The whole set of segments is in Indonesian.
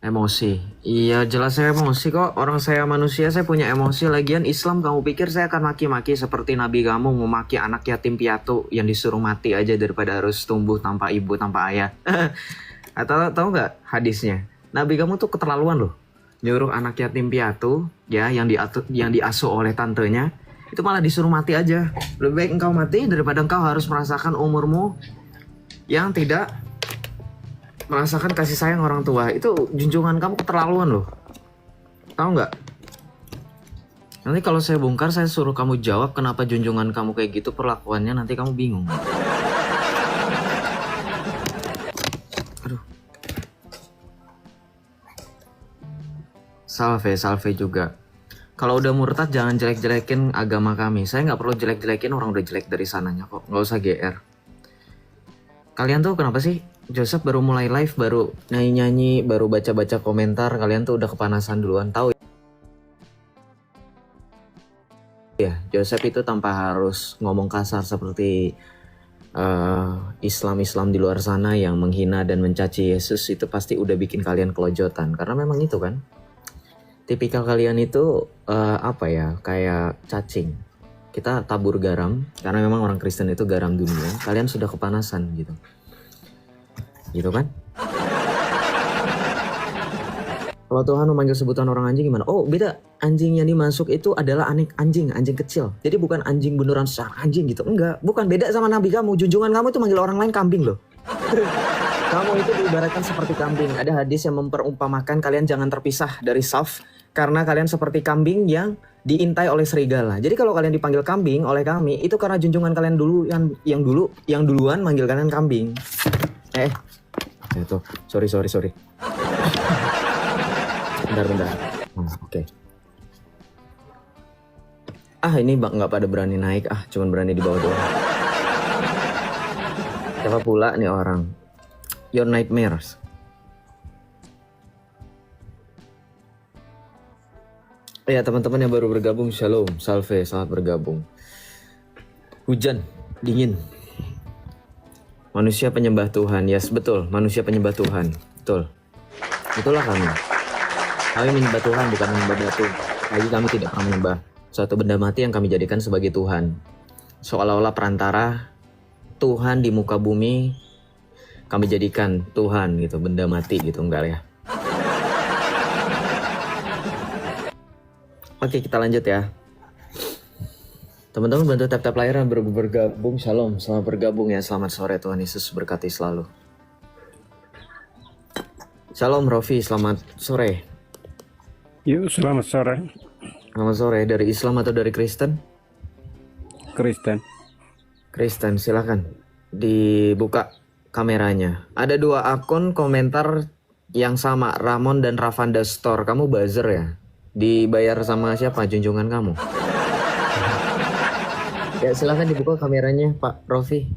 Emosi. Iya jelas saya emosi kok. Orang saya manusia, saya punya emosi. Lagian Islam kamu pikir saya akan maki-maki seperti Nabi kamu memaki anak yatim piatu yang disuruh mati aja daripada harus tumbuh tanpa ibu, tanpa ayah. Atau tahu nggak hadisnya? Nabi kamu tuh keterlaluan loh. Nyuruh anak yatim piatu ya yang diasuh oleh tantenya itu malah disuruh mati aja. Lebih baik engkau mati daripada engkau harus merasakan umurmu yang tidak merasakan kasih sayang orang tua. Itu junjungan kamu keterlaluan loh. Tahu nggak? Nanti kalau saya bongkar, saya suruh kamu jawab kenapa junjungan kamu kayak gitu perlakuannya, nanti kamu bingung. Aduh. Salve juga. Kalau udah murtad jangan jelek-jelekin agama kami. Saya nggak perlu jelek-jelekin, orang udah jelek dari sananya kok. Nggak usah GR. Kalian tuh kenapa sih? Joseph baru mulai live, baru nyanyi-nyanyi, baru baca-baca komentar. Kalian tuh udah kepanasan duluan. Tahu ya, Joseph itu tanpa harus ngomong kasar seperti Islam-Islam di luar sana yang menghina dan mencaci Yesus, itu pasti udah bikin kalian kelojotan. Karena memang itu kan, tipikal kalian itu apa ya, kayak cacing. Kita tabur garam, karena memang orang Kristen itu garam dunia. Kalian sudah kepanasan gitu. Gitu kan? Kalau Tuhan memanggil sebutan orang anjing gimana? Oh beda, anjing yang dimasuk itu adalah anjing kecil. Jadi bukan anjing beneran secara anjing gitu. Enggak, bukan, beda sama nabi kamu. Junjungan kamu itu manggil orang lain kambing loh. Kamu itu diibaratkan seperti kambing. Ada hadis yang memperumpamakan kalian jangan terpisah dari saf, karena kalian seperti kambing yang diintai oleh serigala. Jadi kalau kalian dipanggil kambing oleh kami, itu karena junjungan kalian dulu yang duluan manggil kalian kambing. Itu sorry. Bentar. Oke. Ini nggak pada berani naik. Cuman berani di bawah doang. Siapa pula nih orang? Your nightmares. Ya teman-teman yang baru bergabung, shalom, salve, selamat bergabung. Hujan, dingin. Manusia penyembah Tuhan, yes betul, manusia penyembah Tuhan, betul. Itulah kami. Kami menyembah Tuhan, bukan menyembah batu. Lagi kami tidak pernah menyembah suatu benda mati yang kami jadikan sebagai Tuhan. Seolah-olah perantara Tuhan di muka bumi, kami jadikan Tuhan gitu, benda mati gitu, enggak ya. Oke, kita lanjut ya. Teman-teman bantu tap-tap layar yang bergabung, shalom, selamat bergabung ya, selamat sore, Tuhan Yesus berkati selalu. Shalom Rofi, selamat sore. Yuk, selamat sore. Selamat sore, dari Islam atau dari Kristen? Kristen, silakan dibuka kameranya. Ada 2 akun komentar yang sama, Ramon dan Ravanda Store. Kamu buzzer ya? Dibayar sama siapa junjungan kamu? Ya silahkan dibuka kameranya Pak Rofi.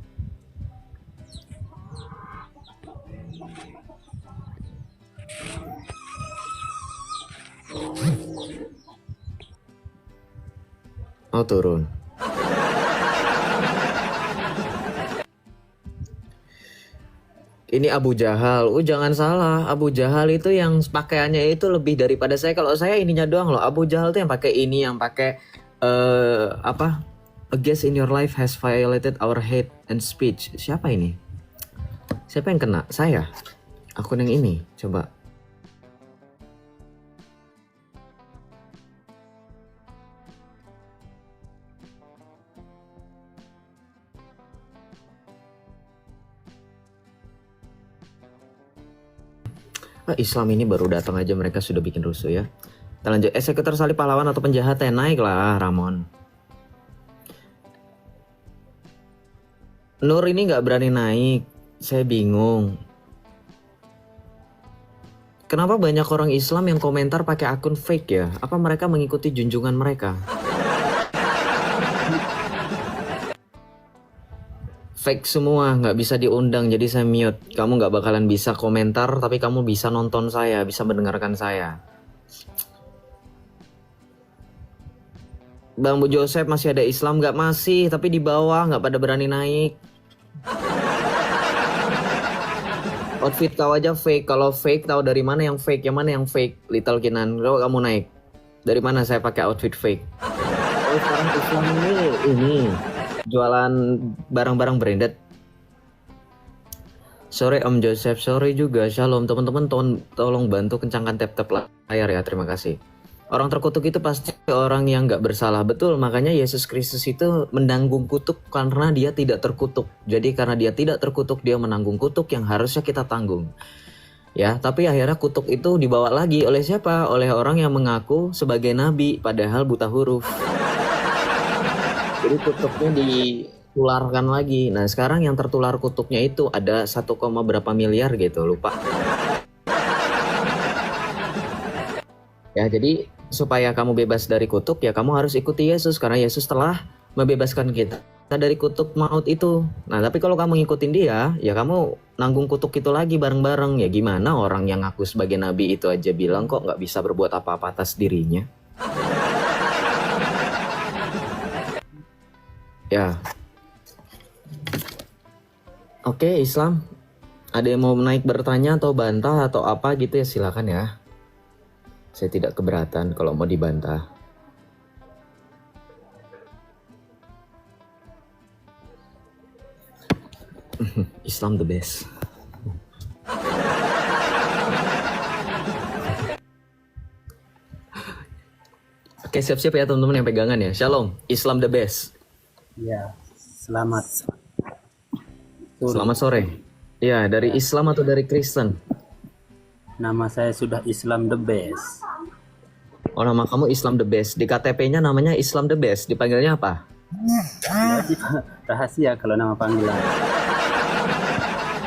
Oh turun. Ini Abu Jahal. Jangan salah, Abu Jahal itu yang pakaiannya itu lebih daripada saya. Kalau saya ininya doang loh. Abu Jahal tuh yang pakai ini, yang pakai apa? A guest in your life has violated our hate and speech. Siapa ini? Siapa yang kena? Saya. Akun yang ini. Coba. Islam ini baru datang aja mereka sudah bikin rusuh ya. Kita lanjut. Eksekutor salib pahlawan atau penjahat ya? Naik lah Ramon. Nur ini nggak berani naik, saya bingung. Kenapa banyak orang Islam yang komentar pakai akun fake ya? Apa mereka mengikuti junjungan mereka? Fake semua, nggak bisa diundang, jadi saya mute. Kamu nggak bakalan bisa komentar, tapi kamu bisa nonton saya, bisa mendengarkan saya. Bang Bu Joseph masih ada Islam nggak? Masih, tapi di bawah nggak pada berani naik. Outfit kau aja fake. Kalau fake tahu dari mana yang fake, yang mana yang fake? Little Kinan, kalau kamu naik, dari mana saya pakai outfit fake? Oh sekarang Islam ini jualan barang-barang branded. Sore Om Joseph, sore juga. Shalom teman-teman, tolong bantu kencangkan tap-tap layar ya, terima kasih. Orang terkutuk itu pasti orang yang nggak bersalah. Betul, makanya Yesus Kristus itu menanggung kutuk karena dia tidak terkutuk. Jadi karena dia tidak terkutuk, dia menanggung kutuk yang harusnya kita tanggung. Ya, tapi akhirnya kutuk itu dibawa lagi oleh siapa? Oleh orang yang mengaku sebagai nabi padahal buta huruf. Jadi kutuknya ditularkan lagi. Nah, sekarang yang tertular kutuknya itu ada 1, berapa miliar gitu, lupa. Ya, jadi supaya kamu bebas dari kutuk ya kamu harus ikuti Yesus karena Yesus telah membebaskan kita dari kutuk maut itu. Nah, tapi kalau kamu ngikutin dia, ya kamu nanggung kutuk itu lagi bareng-bareng. Ya gimana orang yang ngaku sebagai nabi itu aja bilang kok nggak bisa berbuat apa-apa atas dirinya. Ya. Oke, Islam. Ada yang mau naik bertanya atau bantah atau apa gitu ya silakan ya. Saya tidak keberatan kalau mau dibantah. Islam the best. Oke, siap-siap ya teman-teman yang pegangan ya. Shalom, Islam the best. Ya, selamat. Selamat sore. Ya, dari Islam atau dari Kristen? Nama saya sudah Islam the best. Oh, nama kamu Islam the best. Di KTP-nya namanya Islam the best. Dipanggilnya apa? Rahasia kalau nama panggilan.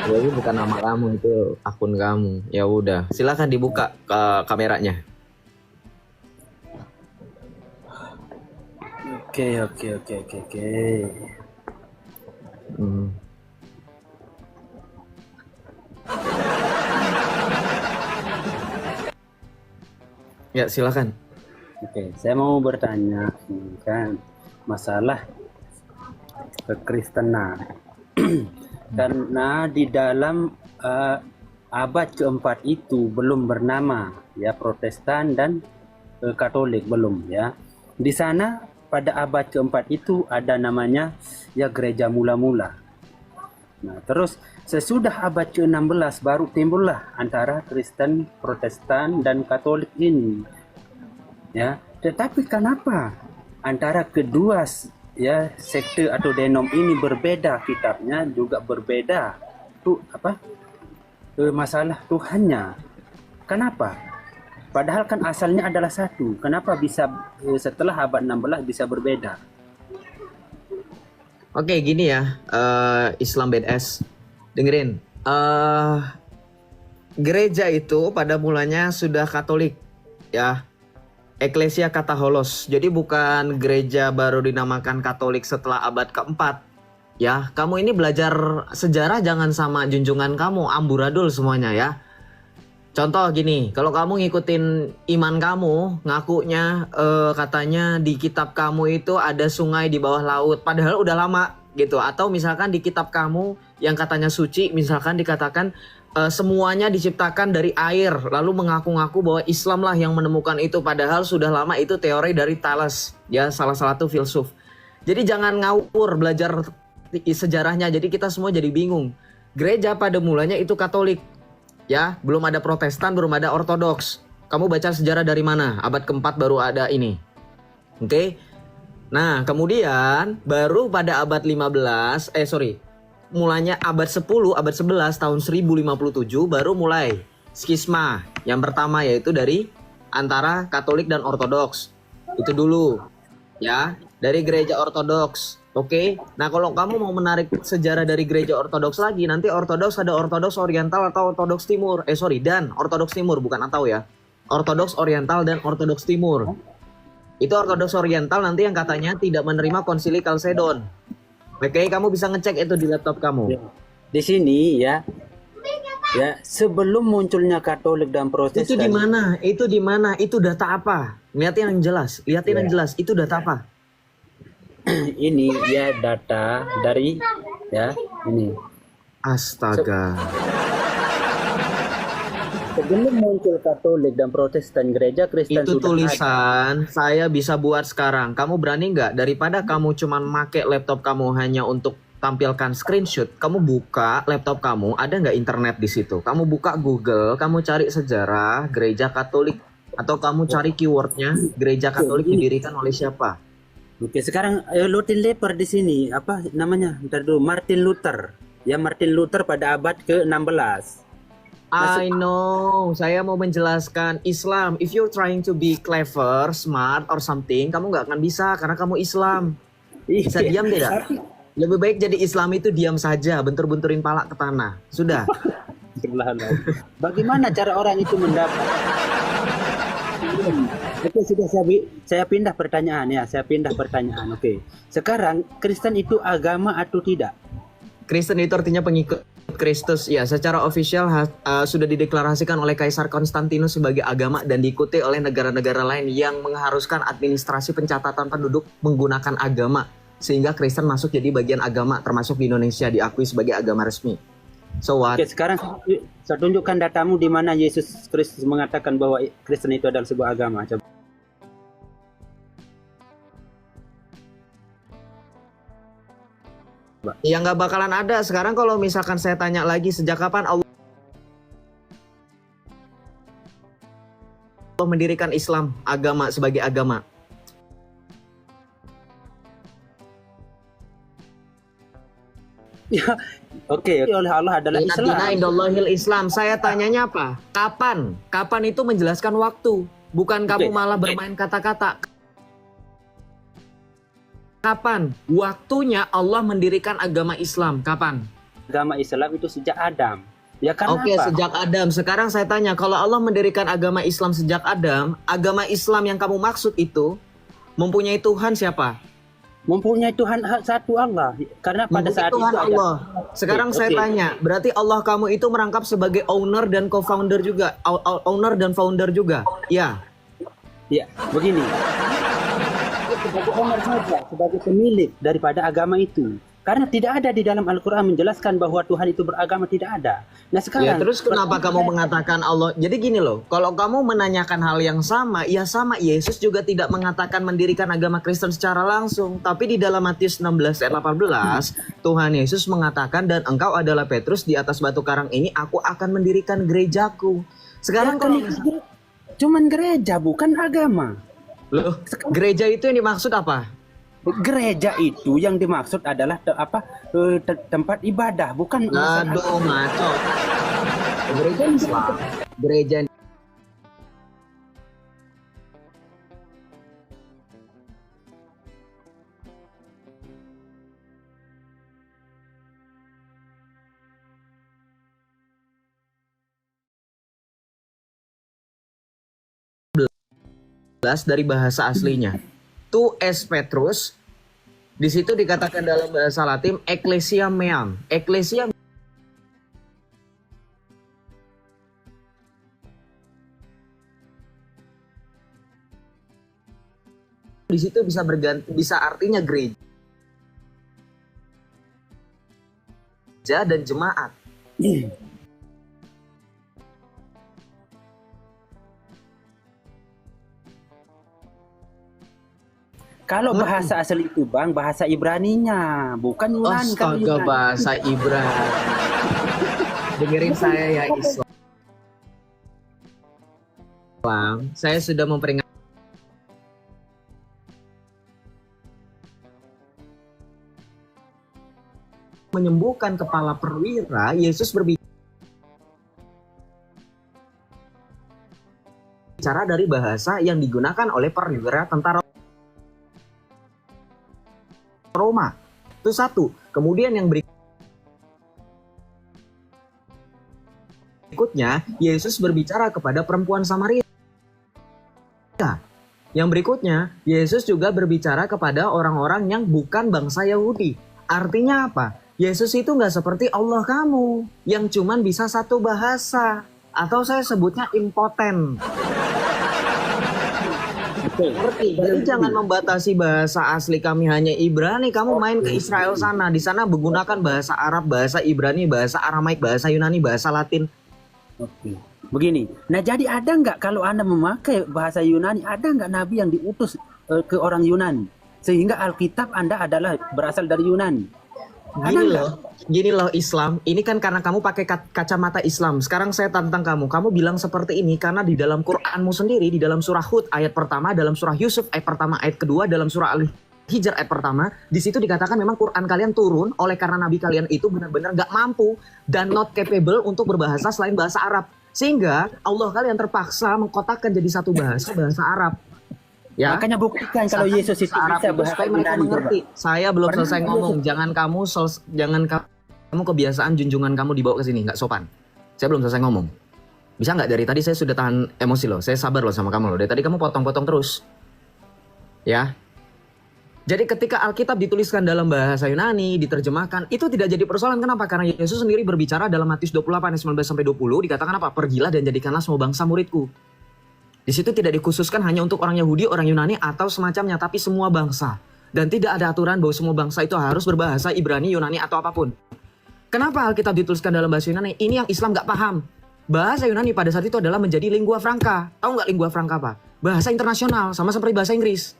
Jadi bukan nama kamu, itu akun kamu. Ya udah, silakan dibuka ke kameranya. Oke. Ya, silakan. Oke, saya mau bertanya ini kan masalah kekristenan. Karena di dalam abad keempat itu belum bernama ya Protestan dan Katolik belum ya. Di sana pada abad keempat itu ada namanya ya gereja mula-mula. Nah, terus sesudah abad ke-16 baru timbullah antara Kristen, Protestan dan Katolik ini. Ya, tetapi kenapa antara kedua ya sekte atau denom ini berbeda kitabnya juga berbeda tuh masalah Tuhannya. Kenapa? Padahal kan asalnya adalah satu. Kenapa bisa setelah abad 16 bisa berbeda? Oke, gini ya, Islam BDS. Dengerin, gereja itu pada mulanya sudah Katolik, ya. Eklesia Kataholos. Jadi bukan gereja baru dinamakan Katolik setelah abad keempat. Ya, kamu ini belajar sejarah jangan sama junjungan kamu, amburadul semuanya ya. Contoh gini, kalau kamu ngikutin iman kamu, ngakunya katanya di kitab kamu itu ada sungai di bawah laut, padahal udah lama gitu. Atau misalkan di kitab kamu yang katanya suci, misalkan dikatakan semuanya diciptakan dari air, lalu mengaku-ngaku bahwa Islam lah yang menemukan itu, padahal sudah lama itu teori dari Thales, ya salah satu filsuf. Jadi jangan ngawur belajar sejarahnya, jadi kita semua jadi bingung. Gereja pada mulanya itu Katolik. Ya, belum ada Protestan, belum ada Ortodoks. Kamu baca sejarah dari mana? Abad keempat baru ada ini. Oke. Nah, kemudian baru pada abad 15, mulanya abad 10, abad 11 tahun 1057 baru mulai skisma. Yang pertama yaitu dari antara Katolik dan Ortodoks. Itu dulu. Ya, dari gereja Ortodoks. Oke, nah kalau kamu mau menarik sejarah dari gereja Ortodoks lagi, nanti Ortodoks ada Ortodoks Oriental atau Ortodoks Timur. Dan Ortodoks Timur, bukan atau ya. Ortodoks Oriental dan Ortodoks Timur. Itu Ortodoks Oriental nanti yang katanya tidak menerima Konsili Kalsedon. Oke, kamu bisa ngecek itu di laptop kamu. Di sini ya, sebelum munculnya Katolik dan Protestan. Itu di mana? Itu data apa? Lihatin yang jelas. Yang jelas. Itu data apa? Ini ya data dari ya ini. Astaga. Sebelum muncul Katolik dan Protestan, gereja Kristen Itu sudah ada. tulisan saya bisa buat sekarang. Kamu berani nggak? Daripada kamu cuman make laptop kamu hanya untuk tampilkan screenshot, kamu buka laptop kamu, ada nggak internet di situ? Kamu buka Google, kamu cari sejarah gereja Katolik, atau kamu cari keywordnya gereja Katolik didirikan oleh siapa? Oke, sekarang Lotin Leper di sini apa namanya? Ntar dulu, Martin Luther. Ya, Martin Luther pada abad ke-16. I know, saya mau menjelaskan Islam. If you're trying to be clever, smart, or something, kamu nggak akan bisa karena kamu Islam. Bisa diam tidak? Lebih baik jadi Islam itu diam saja, bentur-benturin palak ke tanah. Sudah. Bagaimana cara orang itu mendapat? Oke, sudah saya pindah pertanyaan ya. Saya pindah pertanyaan. Oke. Sekarang Kristen itu agama atau tidak? Kristen itu artinya pengikut Kristus. Ya, secara ofisial sudah dideklarasikan oleh Kaisar Konstantinus sebagai agama dan diikuti oleh negara-negara lain yang mengharuskan administrasi pencatatan penduduk menggunakan agama. Sehingga Kristen masuk jadi bagian agama, termasuk di Indonesia diakui sebagai agama resmi. So what? Oke, sekarang saya tunjukkan datamu di mana Yesus Kristus mengatakan bahwa Kristen itu adalah sebuah agama. Coba. Ya nggak bakalan ada. Sekarang kalau misalkan saya tanya lagi, sejak kapan Allah mendirikan Islam agama sebagai agama? Ya, oke, oleh Allah adalah Islam. Inna indallahil Islam. Saya tanyanya apa? Kapan? Kapan itu menjelaskan waktu, bukan kamu malah bermain kata-kata. Kapan? Waktunya Allah mendirikan agama Islam. Kapan? Agama Islam itu sejak Adam. Ya karena Oke, apa? sejak Adam. Sekarang saya tanya, kalau Allah mendirikan agama Islam sejak Adam, agama Islam yang kamu maksud itu mempunyai Tuhan siapa? Mempunyai Tuhan satu Allah. Karena pada Mempunyai saat Tuhan itu Allah. Sekarang saya tanya, berarti Allah kamu itu merangkap sebagai owner dan co-founder juga, owner dan founder juga? Ya. Ya, begini. Sebagai owner saja, sebagai pemilik daripada agama itu. Karena tidak ada di dalam Al-Quran menjelaskan bahwa Tuhan itu beragama, tidak ada. Nah sekarang, Ya, terus kenapa kamu mengatakan Allah? Jadi gini loh, kalau kamu menanyakan hal yang sama, ya sama. Yesus juga tidak mengatakan mendirikan agama Kristen secara langsung. Tapi di dalam Matius 16 ayat 18, Tuhan Yesus mengatakan, dan engkau adalah Petrus, di atas batu karang ini aku akan mendirikan gerejaku. Sekarang kalau cuman gereja, bukan agama. loh, gereja itu yang dimaksud apa? Gereja itu yang dimaksud adalah tempat ibadah, bukan Aduh, ngaco. Gereja Islam. Gereja dari bahasa aslinya. Tu es Petrus. Di situ dikatakan dalam bahasa Latin Ecclesia Meam. Ecclesia di situ bisa berganti, bisa artinya gereja dan jemaat. Kalau bahasa asli itu Bang, bahasa Ibraninya, bukan Yunani. Astaga, bahasa Ibrani. Dengerin saya ya Islam. Saya sudah memperingatkan menyembuhkan kepala perwira. Yesus berbicara dari bahasa yang digunakan oleh perwira tentara Roma. Itu satu. Kemudian yang berikutnya, Yesus berbicara kepada perempuan Samaria. Yang berikutnya, Yesus juga berbicara kepada orang-orang yang bukan bangsa Yahudi. Artinya apa? Yesus itu nggak seperti Allah kamu, yang cuman bisa satu bahasa. Atau saya sebutnya impoten. Jadi jangan membatasi bahasa asli kami hanya Ibrani. Kamu main ke Israel sana, di sana menggunakan bahasa Arab, bahasa Ibrani, bahasa Aramaik, bahasa Yunani, bahasa Latin. Begini, nah jadi ada nggak kalau Anda memakai bahasa Yunani, ada nggak nabi yang diutus ke orang Yunani? Sehingga Alkitab Anda adalah berasal dari Yunani. Ada Gini nggak? loh, gini loh Islam. Ini kan karena kamu pakai kacamata Islam. Sekarang saya tantang kamu. Kamu bilang seperti ini karena di dalam Quranmu sendiri, di dalam surah Hud ayat pertama, dalam surah Yusuf ayat pertama, ayat kedua, dalam surah Al-Hijr ayat pertama, di situ dikatakan memang Quran kalian turun oleh karena nabi kalian itu benar-benar nggak mampu dan not capable untuk berbahasa selain bahasa Arab. Sehingga Allah kalian terpaksa mengkotakkan jadi satu bahasa, bahasa Arab. Ya. Makanya buktikan kalau Yesus itu Arab bisa itu bahasa supaya mereka Yunani. mengerti. Saya belum Pernah selesai nggak ngomong. Yesus? Jangan kamu kebiasaan junjungan kamu dibawa ke sini, nggak sopan. Saya belum selesai ngomong. Bisa nggak dari tadi saya sudah tahan emosi loh. Saya sabar loh sama kamu loh. Dari tadi kamu potong-potong terus. Ya. Jadi ketika Alkitab dituliskan dalam bahasa Yunani, diterjemahkan, itu tidak jadi persoalan. Kenapa? Karena Yesus sendiri berbicara dalam Matius 28 ayat 19-20, dikatakan apa? Pergilah dan jadikanlah semua bangsa muridku. Di situ tidak dikhususkan hanya untuk orang Yahudi, orang Yunani, atau semacamnya, tapi semua bangsa. Dan tidak ada aturan bahwa semua bangsa itu harus berbahasa Ibrani, Yunani, atau apapun. Kenapa Alkitab dituliskan dalam bahasa Yunani? Ini yang Islam nggak paham. Bahasa Yunani pada saat itu adalah menjadi lingua franca. Tahu nggak lingua franca apa? Bahasa internasional, sama seperti bahasa Inggris.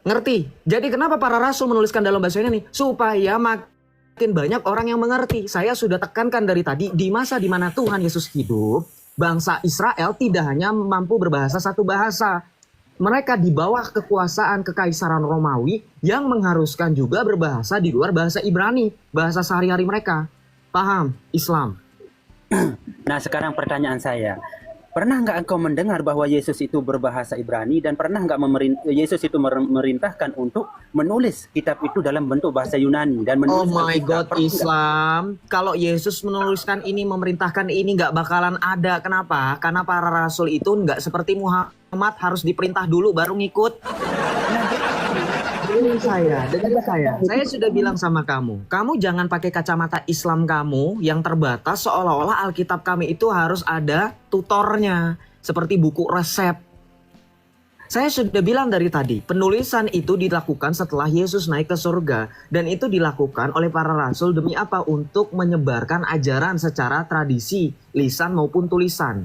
Ngerti? Jadi kenapa para rasul menuliskan dalam bahasa Yunani? Supaya makin banyak orang yang mengerti. Saya sudah tekankan dari tadi, di masa di mana Tuhan Yesus hidup, bangsa Israel tidak hanya mampu berbahasa satu bahasa. Mereka di bawah kekuasaan kekaisaran Romawi yang mengharuskan juga berbahasa di luar bahasa Ibrani, bahasa sehari-hari mereka. Paham? Islam. Nah sekarang pertanyaan saya, pernah nggak engkau mendengar bahwa Yesus itu berbahasa Ibrani dan pernah nggak Yesus itu memerintahkan untuk menulis kitab itu dalam bentuk bahasa Yunani dan Oh menulis my Alkitab? God, Pernah nggak? Islam. Kalau Yesus menuliskan ini, memerintahkan ini, nggak bakalan ada. Kenapa? Karena para rasul itu nggak seperti Muhammad harus diperintah dulu baru ngikut. Dengerin saya. Saya sudah bilang sama kamu jangan pakai kacamata Islam kamu yang terbatas seolah-olah Alkitab kami itu harus ada tutornya, seperti buku resep. Saya sudah bilang dari tadi, penulisan itu dilakukan setelah Yesus naik ke surga. Dan itu dilakukan oleh para rasul demi apa? Untuk menyebarkan ajaran secara tradisi, lisan maupun tulisan.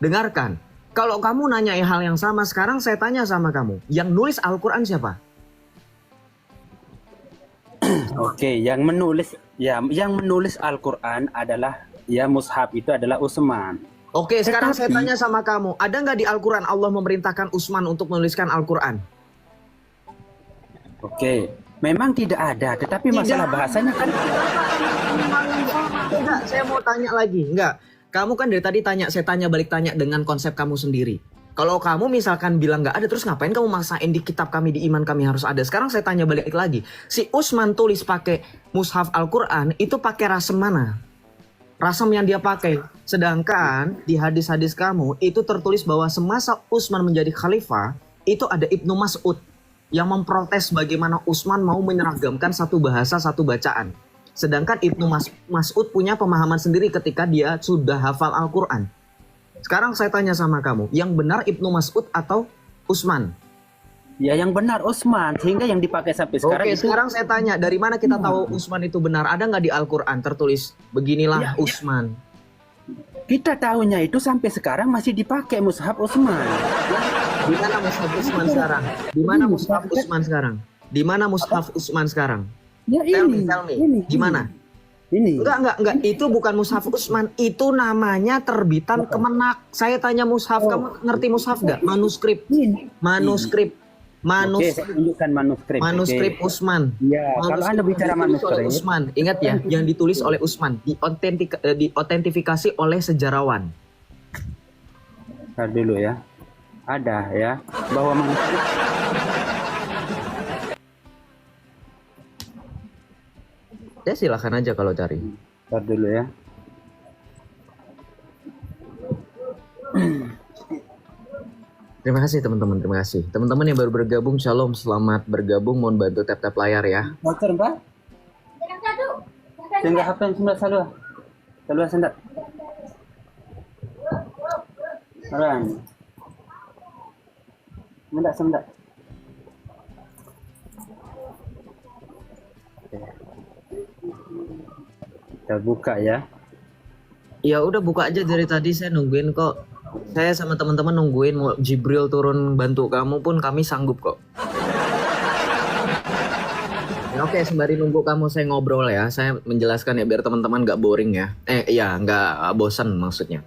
Dengarkan, kalau kamu nanya hal yang sama, sekarang saya tanya sama kamu. Yang nulis Al-Quran siapa? Oke, yang menulis Al-Quran adalah mushaf itu adalah Utsman. Oke, sekarang saya Tetapi- tanya sama kamu. Ada nggak di Al-Quran Allah memerintahkan Utsman untuk menuliskan Al-Quran? Oke, memang tidak ada, tetapi masalah bahasanya kan Enggak, saya mau tanya lagi. Enggak, kamu kan dari tadi tanya, saya tanya balik tanya dengan konsep kamu sendiri. Kalau kamu misalkan bilang nggak ada, terus ngapain kamu maksain di kitab kami, di iman kami harus ada? Sekarang saya tanya balik lagi. Si Utsman tulis pakai mushaf Al-Quran, itu pakai rasem mana? Rasem yang dia pakai. Sedangkan di hadis-hadis kamu, itu tertulis bahwa semasa Utsman menjadi khalifah, itu ada Ibnu Mas'ud yang memprotes bagaimana Utsman mau menyeragamkan satu bahasa, satu bacaan. Sedangkan Ibnu Mas'ud punya pemahaman sendiri ketika dia sudah hafal Al-Quran. Sekarang saya tanya sama kamu, yang benar Ibnu Mas'ud atau Utsman? ya yang benar Utsman, sehingga yang dipakai sampai sekarang Oke, itu sekarang saya tanya, dari mana kita tahu Utsman itu benar? Ada nggak di Al-Quran tertulis, beginilah Utsman? kita tahunya itu sampai sekarang masih dipakai mushaf Utsman. Di mana mushaf Utsman sekarang? Di mana mushaf Utsman sekarang? Di mana mushaf Utsman sekarang? Ya Tell ini, me. Gimana? Ini. Enggak. Itu bukan mushaf Utsman. Itu namanya terbitan Kemenak. Saya tanya mushaf, kamu ngerti mushaf nggak? Manuskrip. Ini. Oke, saya tunjukkan manuskrip. Manuskrip Oke. Utsman. Ya, kalau Anda bicara ditulis oleh manuskrip, Utsman. Ingat ya, yang ditulis oleh Utsman, diotentifikasi oleh sejarawan. Ntar dulu ya. Ada ya, bahwa manuskrip Ya silakan aja kalau cari. Ntar dulu ya. Terima kasih teman-teman, terima kasih. Teman-teman yang baru bergabung, shalom, selamat bergabung. Mohon bantu tap-tap layar ya. Motor mbak? Tinggal HP yang sebelah salua. Salua sendak. Orang. Sendak. Oke. Kita buka ya. Ya udah buka aja dari tadi saya nungguin kok. Saya sama teman-teman nungguin mau Jibril turun bantu kamu pun kami sanggup kok. Ya, oke, sembari nunggu kamu saya ngobrol ya. Saya menjelaskan ya biar teman-teman nggak boring ya. Iya nggak bosan maksudnya.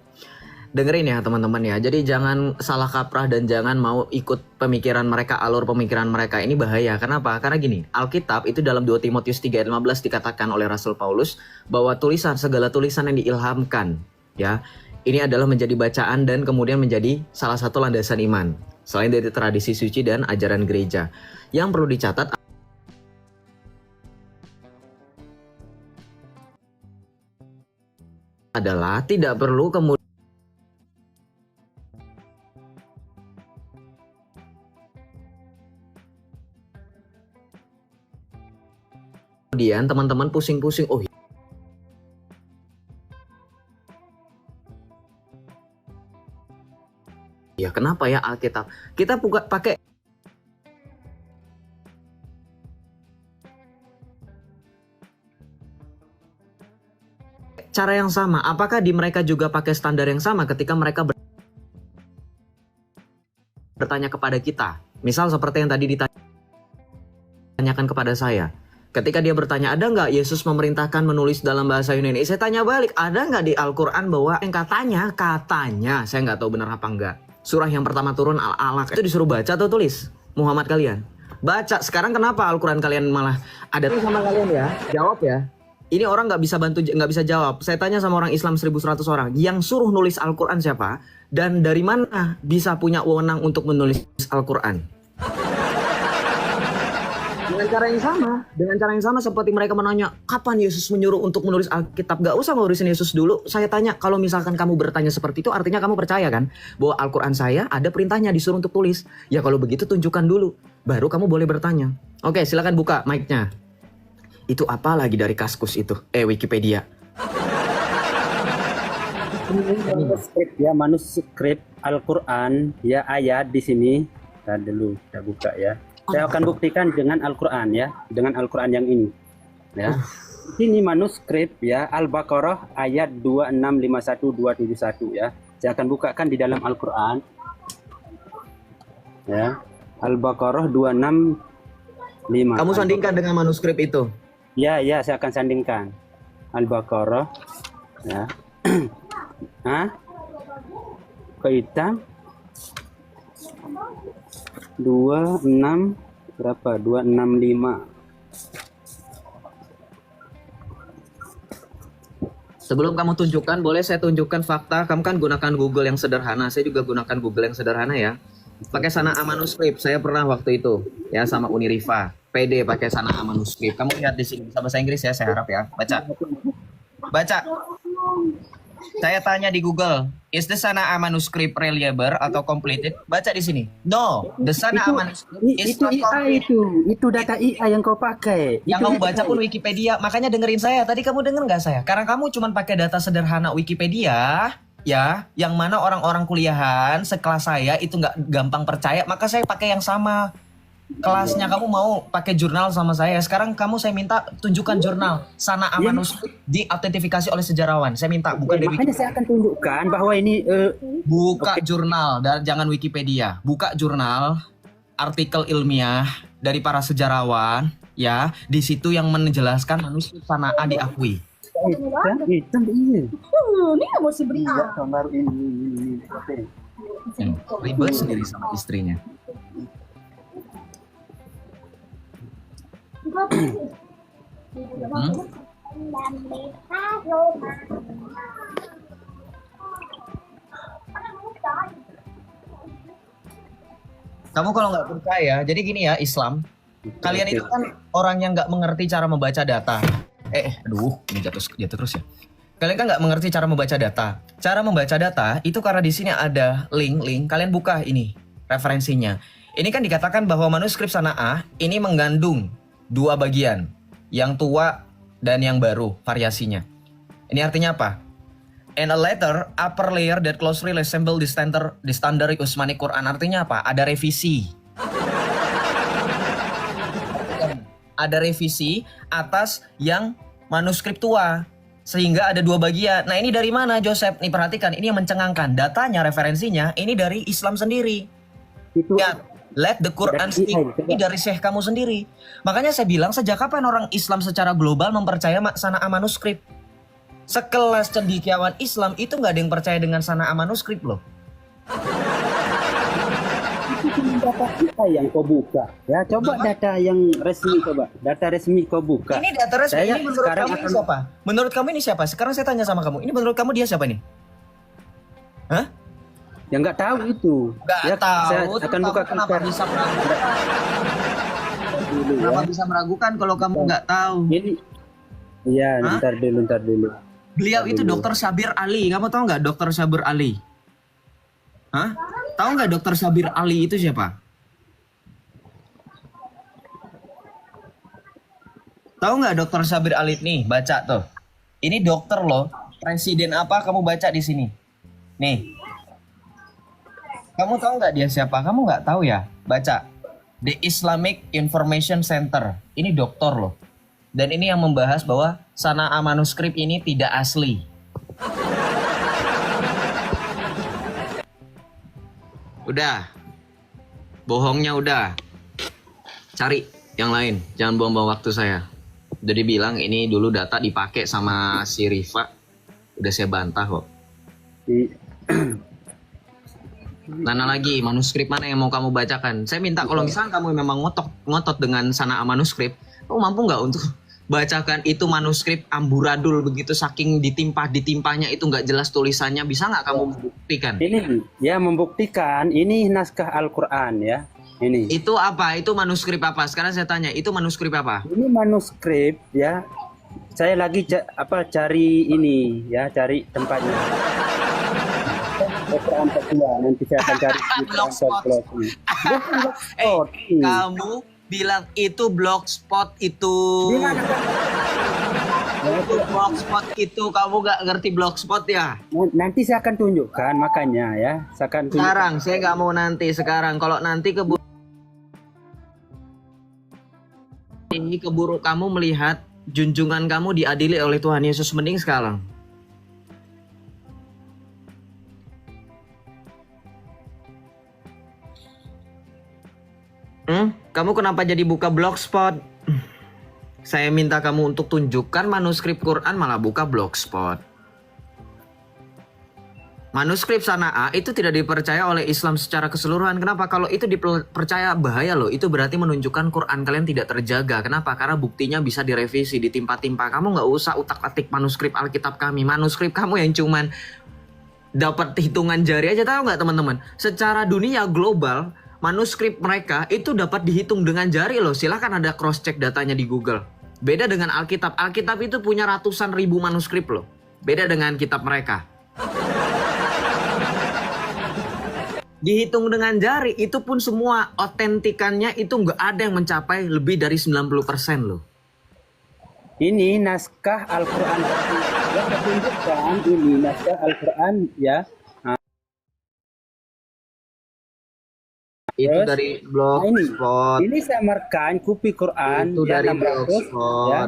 Dengerin ya teman-teman ya. Jadi jangan salah kaprah dan jangan mau ikut pemikiran mereka, alur pemikiran mereka. Ini bahaya. Kenapa? Karena gini, Alkitab itu dalam 2 Timotius 3 ayat 15 dikatakan oleh Rasul Paulus bahwa segala tulisan yang diilhamkan ya, ini adalah menjadi bacaan dan kemudian menjadi salah satu landasan iman. Selain dari tradisi suci dan ajaran gereja. Yang perlu dicatat adalah tidak perlu kemudian teman-teman pusing-pusing, oh ya kenapa ya Alkitab? Kita buka pakai cara yang sama. Apakah di mereka juga pakai standar yang sama ketika mereka bertanya kepada kita? Misal seperti yang tadi ditanyakan kepada saya. Ketika dia bertanya, ada nggak Yesus memerintahkan menulis dalam bahasa Yunani? Saya tanya balik, ada nggak di Al-Quran bahwa yang katanya, saya nggak tahu benar apa enggak. Surah yang pertama turun Al-Alaq itu disuruh baca atau tulis? Muhammad kalian baca. Sekarang kenapa Al-Quran kalian malah ada sama kalian ya? Jawab ya. Ini orang nggak bisa bantu, nggak bisa jawab. Saya tanya sama orang Islam 1.100 orang, yang suruh nulis Al-Quran siapa? Dan dari mana bisa punya wewenang untuk menulis Al-Quran? Dengan cara yang sama seperti mereka menanya, kapan Yesus menyuruh untuk menulis Alkitab? Gak usah ngurusin Yesus dulu. Saya tanya, kalau misalkan kamu bertanya seperti itu, artinya kamu percaya kan? Bahwa Al-Quran saya ada perintahnya disuruh untuk tulis. Ya kalau begitu tunjukkan dulu, baru kamu boleh bertanya. Oke, silakan buka mic-nya. Itu apa lagi dari Kaskus itu? Wikipedia. Manuskrip ya, manuskrip Al-Quran ya, ayat di sini. Kita dulu kita buka ya. Saya akan buktikan dengan Al-Quran ya, dengan Al-Quran yang ini. Ya. Ini manuskrip ya, Al-Baqarah ayat 2651271 ya. Saya akan bukakan di dalam Al-Quran. Ya. Al-Baqarah 265. Kamu sandingkan dengan manuskrip itu. Ya, saya akan sandingkan. Al-Baqarah ya. Hah? Kok hitam? 26 berapa? 265. Sebelum kamu tunjukkan, boleh saya tunjukkan fakta. Kamu kan gunakan Google yang sederhana. Saya juga gunakan Google yang sederhana ya. Pakai Sanaa manuskrip. Saya pernah waktu itu ya sama Uniriva. PD pakai Sanaa manuskrip. Kamu lihat di sini bisa bahasa Inggris ya, saya harap ya. Baca. Saya tanya di Google, is the Sanaa manuscript reliable atau completed? Baca di sini. No, the Sanaa manuscript is not complete. Itu data IA yang kau pakai. Yang kamu baca pun Wikipedia. Makanya dengerin saya. Tadi kamu denger nggak saya? Karena kamu cuma pakai data sederhana Wikipedia, ya, yang mana orang-orang kuliahan sekelas saya itu nggak gampang percaya. Maka saya pakai yang sama kelasnya. Kamu mau pakai jurnal sama saya. Sekarang saya minta tunjukkan jurnal Sanaa manuskrip diautentifikasi oleh sejarawan. Saya minta bukan dari Wikipedia. Saya akan tunjukkan bahwa ini buka jurnal dan jangan Wikipedia. Buka jurnal artikel ilmiah dari para sejarawan ya. Di situ yang menjelaskan manuskrip Sanaa diakui. Hitam iya. Ini nggak mau beri Gambar ini. Ribet sendiri sama istrinya. Kamu kalau nggak percaya, jadi gini ya Islam, kalian itu kan orang yang nggak mengerti cara membaca data. Aduh, ini jatuh terus ya. Kalian kan nggak mengerti cara membaca data. Cara membaca data itu karena di sini ada link. Kalian buka ini referensinya. Ini kan dikatakan bahwa manuskrip Sanaa ini mengandung dua bagian, yang tua dan yang baru variasinya. Ini artinya apa? And a later upper layer that closely resemble the standard Utsmani Quran. Artinya apa? Ada revisi. Ada revisi atas yang manuskrip tua. Sehingga ada dua bagian. Nah ini dari mana Joseph? Nih perhatikan, ini yang mencengangkan. Datanya, referensinya, ini dari Islam sendiri. Itu Ya, let the Quran speak. Ini dari syekh kamu sendiri. Makanya saya bilang, sejak kapan orang Islam secara global mempercaya sanaa manuskrip? Sekelas cendekiawan Islam itu nggak ada yang percaya dengan sanaa manuskrip loh. data kita yang kau buka. Ya, coba data yang resmi coba. Data resmi kau buka. Ini data resmi. Saya Ini menurut sekarang kamu ini akan- siapa? Menurut kamu ini siapa? Sekarang saya tanya sama kamu. Ini menurut kamu dia siapa nih? Hah? Ya nggak tahu itu. Nggak Ya, tahu. saya Terus akan kamu buka kenapa Twitter bisa meragukan? dulu ya. Kenapa bisa meragukan kalau kamu nggak tahu? Ini iya, Hah? ntar dulu. Beliau itu Dulu. Dr. Sabir Ali. Kamu tahu nggak Dr. Sabir Ali? Hah? Tahu nggak Dr. Sabir Ali itu siapa? Tahu nggak Dr. Sabir Ali nih? Baca tuh. Ini dokter loh. Presiden apa kamu baca di sini? Nih. Kamu tahu nggak dia siapa? Kamu nggak tahu ya? Baca. The Islamic Information Center. Ini dokter loh. Dan ini yang membahas bahwa sanaa manuskrip ini tidak asli. Udah. Bohongnya udah. Cari yang lain. Jangan buang-buang waktu saya. Udah dibilang ini dulu data dipakai sama si Rifa. Udah saya bantah kok. I- Mana lagi manuskrip mana yang mau kamu bacakan? Saya minta kalau misalnya kamu memang ngotot dengan sanaa manuskrip, kamu mampu nggak untuk bacakan itu manuskrip amburadul begitu saking ditimpanya itu nggak jelas tulisannya, bisa nggak kamu buktikan? Ini ya membuktikan ini naskah Al-Qur'an ya. Ini. Itu apa? Itu manuskrip apa? Sekarang saya tanya, itu manuskrip apa? Ini manuskrip ya. Saya lagi cari ini ya, cari tempatnya. Al-Qur'an kedua nanti saya akan cari di Blogspot. blogspot. Bukan blogspot. Kamu bilang itu blogspot itu. Dia ada- Itu blogspot itu, kamu nggak ngerti blogspot ya? Nanti saya akan tunjukkan makanya ya. Saya akan tunjukkan. Sekarang, saya nggak mau nanti. Sekarang, kalau nanti keburu kamu melihat junjungan kamu diadili oleh Tuhan Yesus, mending sekarang. Kamu kenapa jadi buka blogspot? Saya minta kamu untuk tunjukkan manuskrip Quran malah buka blogspot. Manuskrip sanaa itu tidak dipercaya oleh Islam secara keseluruhan. Kenapa? Kalau itu dipercaya bahaya loh. Itu berarti menunjukkan Quran kalian tidak terjaga. Kenapa? Karena buktinya bisa direvisi, ditimpa-timpa. Kamu nggak usah utak-atik manuskrip Alkitab kami. Manuskrip kamu yang cuman dapat hitungan jari aja, tahu nggak teman-teman? Secara dunia global, manuskrip mereka itu dapat dihitung dengan jari loh. Silahkan ada cross check datanya di Google. Beda dengan Alkitab. Alkitab itu punya ratusan ribu manuskrip loh. Beda dengan kitab mereka. Dihitung dengan jari, itu pun semua otentikannya itu nggak ada yang mencapai lebih dari 90% loh. Ini naskah Al-Qur'an. Ya, saya tunjukkan ini naskah Al-Qur'an ya. Itu Terus, dari Nah, blogspot. ini saya markan kopi Quran Itu ya, dari 600, blogspot. ya.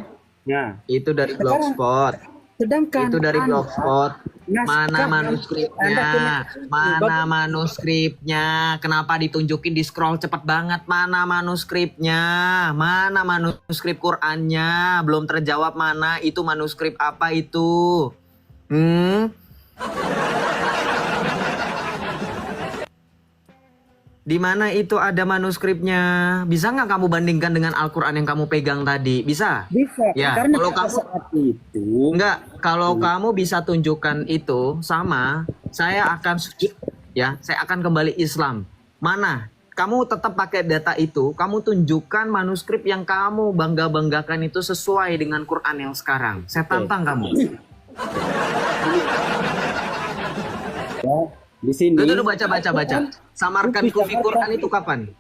Nah, Itu dari Sekarang, blogspot. sedangkan Itu dari Anda, blogspot. naskah Mana yang Anda manuskripnya? punya- Mana manuskripnya? Kenapa ditunjukin di scroll cepet banget? Mana manuskripnya? Mana manuskrip Qur'annya? Belum terjawab mana itu manuskrip apa itu? Di mana itu ada manuskripnya? Bisa nggak kamu bandingkan dengan Al-Quran yang kamu pegang tadi? Bisa? bisa Ya, karena kalau pada kamu- saat itu Enggak, kalau kamu bisa tunjukkan itu sama, saya akan sujud ya, saya akan kembali Islam. Mana? Kamu tetap pakai data itu, kamu tunjukkan manuskrip yang kamu bangga-banggakan itu sesuai dengan Quran yang sekarang. Saya tantang kamu. ya, di sini Itu baca. Samarkan kufi Quran itu kapan?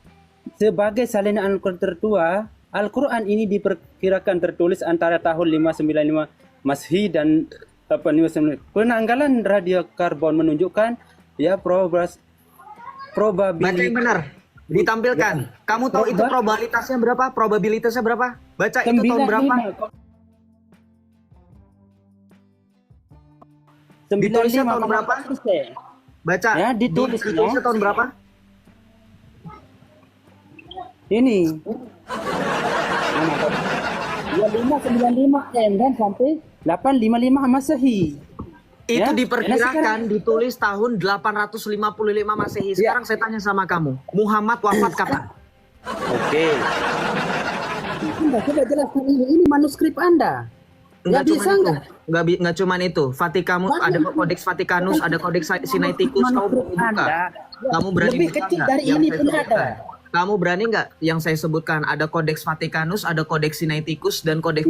sebagai salinan Al-Quran tertua, Al-Quran ini diperkirakan tertulis antara tahun 595 Masehi dan 599. Penanggalan radiokarbon menunjukkan ya Baca probabilitas yang benar. Ditampilkan. Kamu tahu itu probabilitasnya berapa? Probabilitasnya berapa? Baca itu tahun berapa? Ditulisnya tahun berapa? 95,8%. Baca. Ya, ditulisnya. Ditulisnya tahun berapa? Ini. Ya 595 dan sampai 855 Masehi. Itu Ya, diperkirakan ditulis tahun 855 Masehi. Sekarang saya tanya sama kamu, Muhammad wafat kapan? Oke. Anda coba jelaskan ini manuskrip Anda. Enggak Nggak cuma bisa itu. nggak? Enggak cuman itu. Vatikanus ada Codex Vaticanus, ada Codex Sinaiticus. Kamu Manuskrip berani buka? Anda Kamu berani lebih buka kecil nggak dari yang ini saya pun sebutkan? ada. Kamu berani nggak yang saya sebutkan? Ada Codex Vaticanus, ada Codex Sinaiticus, dan Codex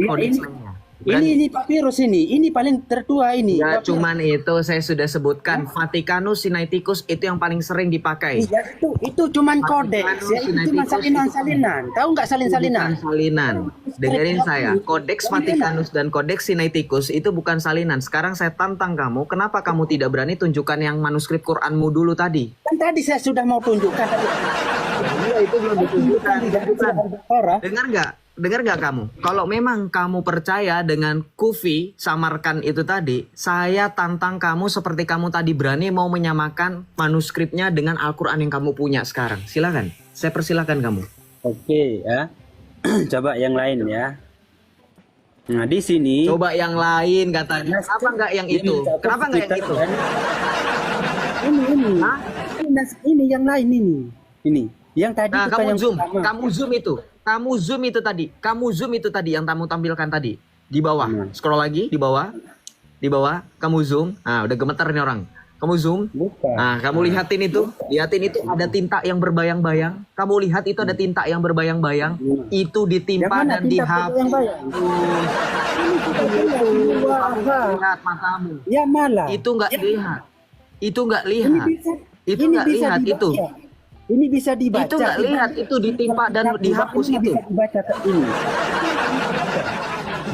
Ya, lainnya. ini papirus ini paling tertua ini. Enggak Papirus. cuman itu, saya sudah sebutkan Vaticanus, Sinaiticus itu yang paling sering dipakai. Iya, itu cuman kodeks ya, itu cuma salinan-salinan. Tahu nggak salin-salinan? Bukan salinan. Dengerin saya, Codex Vaticanus dan Codex Sinaiticus itu bukan salinan. Sekarang saya tantang kamu, kenapa kamu tidak berani tunjukkan yang manuskrip Quranmu dulu tadi? Kan tadi saya sudah mau tunjukkan. Iya, itu belum ditunjukkan. Orang. Dengar nggak? Dengar nggak kamu? Kalau memang kamu percaya dengan Kufi, samarkan itu tadi, saya tantang kamu seperti kamu tadi berani mau menyamakan manuskripnya dengan Al-Quran yang kamu punya sekarang. Silakan, saya persilakan kamu. Oke ya. Coba yang lain ya. Nah di sini. Coba yang lain katanya. Kenapa nggak yang itu? Kenapa nggak yang itu? Ini. Hah? Ini yang lain ini. Ini. Yang tadi Nah, bukan kamu yang zoom, pertama. kamu zoom itu tadi yang kamu tampilkan tadi di bawah. Scroll lagi di bawah, kamu zoom. Nah, udah gemeter nih orang. Kamu zoom. Bukan. Nah, kamu lihatin itu ada tinta yang berbayang-bayang. Kamu lihat itu ada tinta yang berbayang-bayang. Itu ditimpa Yang mana dan tinta dihapus. berbayang-bayang? Ini kita lihat. Lihat matamu. Ya malah. Itu nggak lihat. Itu nggak Ini lihat. bisa. Itu ini nggak bisa lihat dibaca. itu. Ini bisa dibaca. Itu nggak lihat, itu ditimpa dan dihapus Ini itu. bisa dibaca ke ini.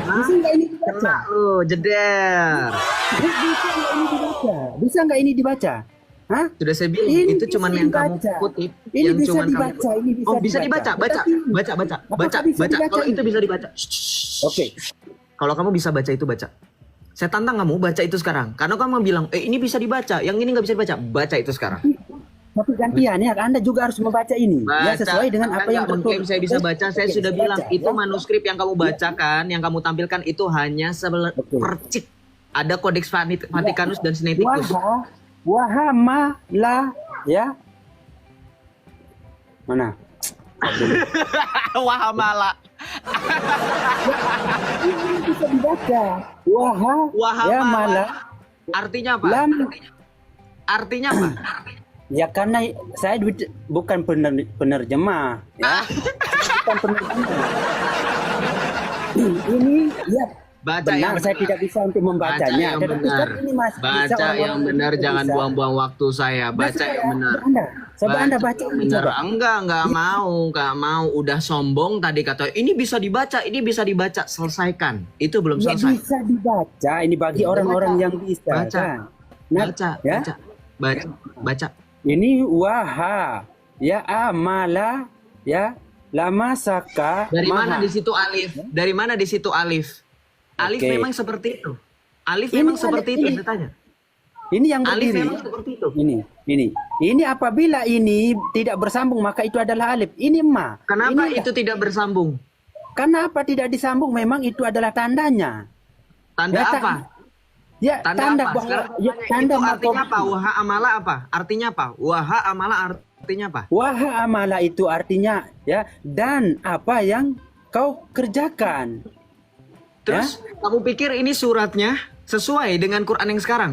Bisa nggak ini dibaca? Kena lu, jeder. Bisa nggak ini dibaca? Hah? Sudah saya bilang, Ini itu bisa cuman yang kamu dibaca. kutip. Ini yang bisa cuman dibaca, kamu... ini bisa Oh, bisa dibaca. dibaca. Apakah bisa dibaca Kalau ini? itu bisa dibaca. Oke. Kalau kamu bisa baca itu, baca. Saya tantang kamu baca itu sekarang. Karena kamu bilang, ini bisa dibaca, yang ini nggak bisa dibaca. Baca itu sekarang. Tapi gantian ya, Anda juga harus membaca ini. Ya sesuai dengan apa yang mengklaim saya bisa baca. Saya Oke, sudah saya bilang baca, itu ya. manuskrip yang kamu bacakan, yang kamu tampilkan itu hanya sepercik. Ada Codex Vaticanus dan Sinaiticus. Wahamala ya. Mana? Wahamala. Ini bisa dibaca. Ya malah. Artinya apa? Lam. Artinya apa? Ya karena saya bukan penerjemah ya. Bukan penerjemah. Ini ya Baca benar, yang saya benar. tidak bisa untuk membacanya. Baca yang Tetapi benar. ini masih bisa Baca orang-orang yang benar, tidak jangan bisa. buang-buang waktu saya. Baca yang benar. Coba Anda baca yang ini, benar. coba. Enggak mau. Udah sombong tadi kata ini bisa dibaca. Selesaikan. Itu belum Ya selesai. bisa dibaca. Ini bagi orang-orang yang bisa. Baca. Kan? Nah, ya? Baca. Ini waha ya amala ya lama saka Dari mana maha. di situ alif? Dari mana di situ alif? Alif Oke. memang seperti itu. Alif Ini memang alif, seperti itu, ini. saya tanya. Ini yang Alif berdiri. memang seperti itu. Ini apabila ini tidak bersambung maka itu adalah alif. Ini ma. Kenapa Ini itu tidak bersambung? Kenapa tidak disambung? Memang itu adalah tandanya. Tanda Ya, apa? Ya, Tanda apa? bahwa Sekarang ya, tanya, tanda itu artinya makom. apa? Waha amala apa? Artinya apa? Waha amala artinya apa? Waha amala itu artinya ya dan apa yang kau kerjakan. Terus kamu pikir ini suratnya sesuai dengan Quran yang sekarang?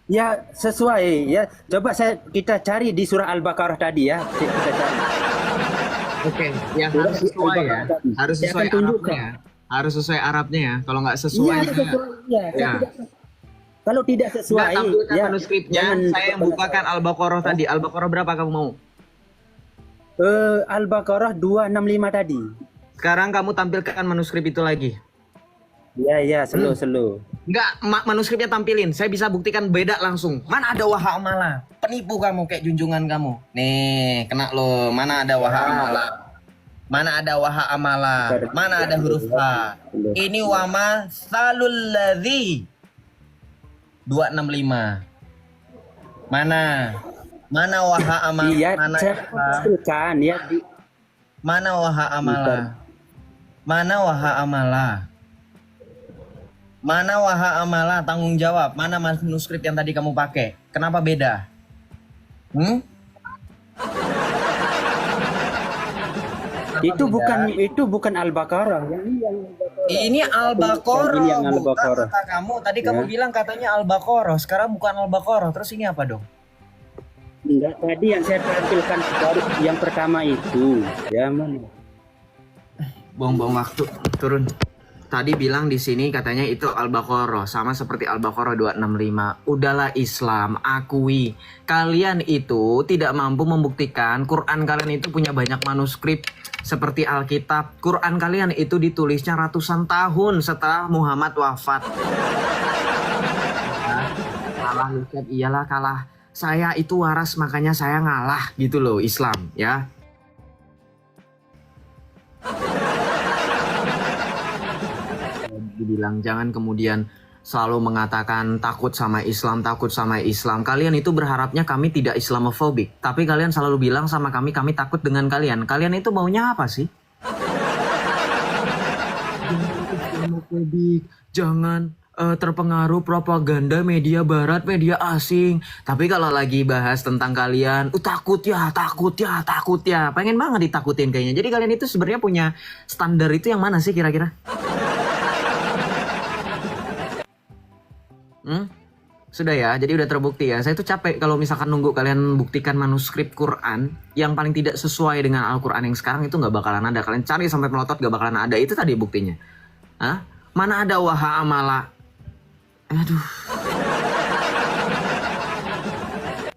Ya sesuai ya. Coba kita cari di surah Al-Baqarah tadi ya. Kita cari. Oke, yang harus sesuai ya. Harus Saya sesuai akan tunjukkan. Arabnya. Harus sesuai Arabnya ya. Kalau nggak Iya, sesuai sesuai. Ya, Ya. Kalau tidak sesuai, nggak tampilkan ya, manuskripnya. jangan Saya yang bukakan Al-Baqarah tadi. Al-Baqarah berapa kamu mau? Al-Baqarah 265 tadi. Sekarang kamu tampilkan manuskrip itu lagi. Ya, slow. Enggak, manuskripnya tampilin. Saya bisa buktikan beda langsung. Mana ada waha amala? Penipu kamu kayak junjungan kamu. Nih, kena lo. Mana ada waha amala? Mana ada waha amala? Mana ada huruf H? Ini wama salul ladzi. 265. Mana? Mana waha amal? Iya, Mana saya pastikan ya di mana waha amala? Mana waha amala? Mana waha amala? Tanggung jawab. Mana manuskrip yang tadi kamu pakai? Kenapa beda? itu bukan Al-Baqarah Ini Al-Baqarah. Ini yang bukan Al-Baqarah. kata kamu. Tadi kamu bilang katanya Al-Baqarah. Sekarang bukan Al-Baqarah. Terus ini apa dong? Enggak, tadi yang saya tampilkan baru yang pertama itu. Ya mana? Buang-buang waktu, turun. Tadi bilang di sini katanya itu Al-Baqarah, sama seperti Al-Baqarah 265. Udahlah Islam, akui. Kalian itu tidak mampu membuktikan Quran kalian itu punya banyak manuskrip seperti Alkitab. Quran kalian itu ditulisnya ratusan tahun setelah Muhammad wafat. Kalah Lucet, iyalah kalah. Saya itu waras makanya saya ngalah gitu loh Islam ya. Dibilang jangan kemudian selalu mengatakan takut sama Islam. Kalian itu berharapnya kami tidak Islamofobik, tapi kalian selalu bilang sama kami takut dengan kalian. Kalian itu maunya apa sih? Islamofobik, jangan terpengaruh propaganda media barat, media asing. Tapi kalau lagi bahas tentang kalian, takut ya. Pengen banget ditakutin kayaknya. Jadi kalian itu sebenarnya punya standar itu yang mana sih kira-kira? Sudah ya, jadi udah terbukti ya. Saya tuh capek kalau misalkan nunggu kalian buktikan manuskrip Quran yang paling tidak sesuai dengan Al-Quran yang sekarang itu nggak bakalan ada. Kalian cari sampai melotot nggak bakalan ada. Itu tadi buktinya. Hah? Mana ada waha amala? Aduh.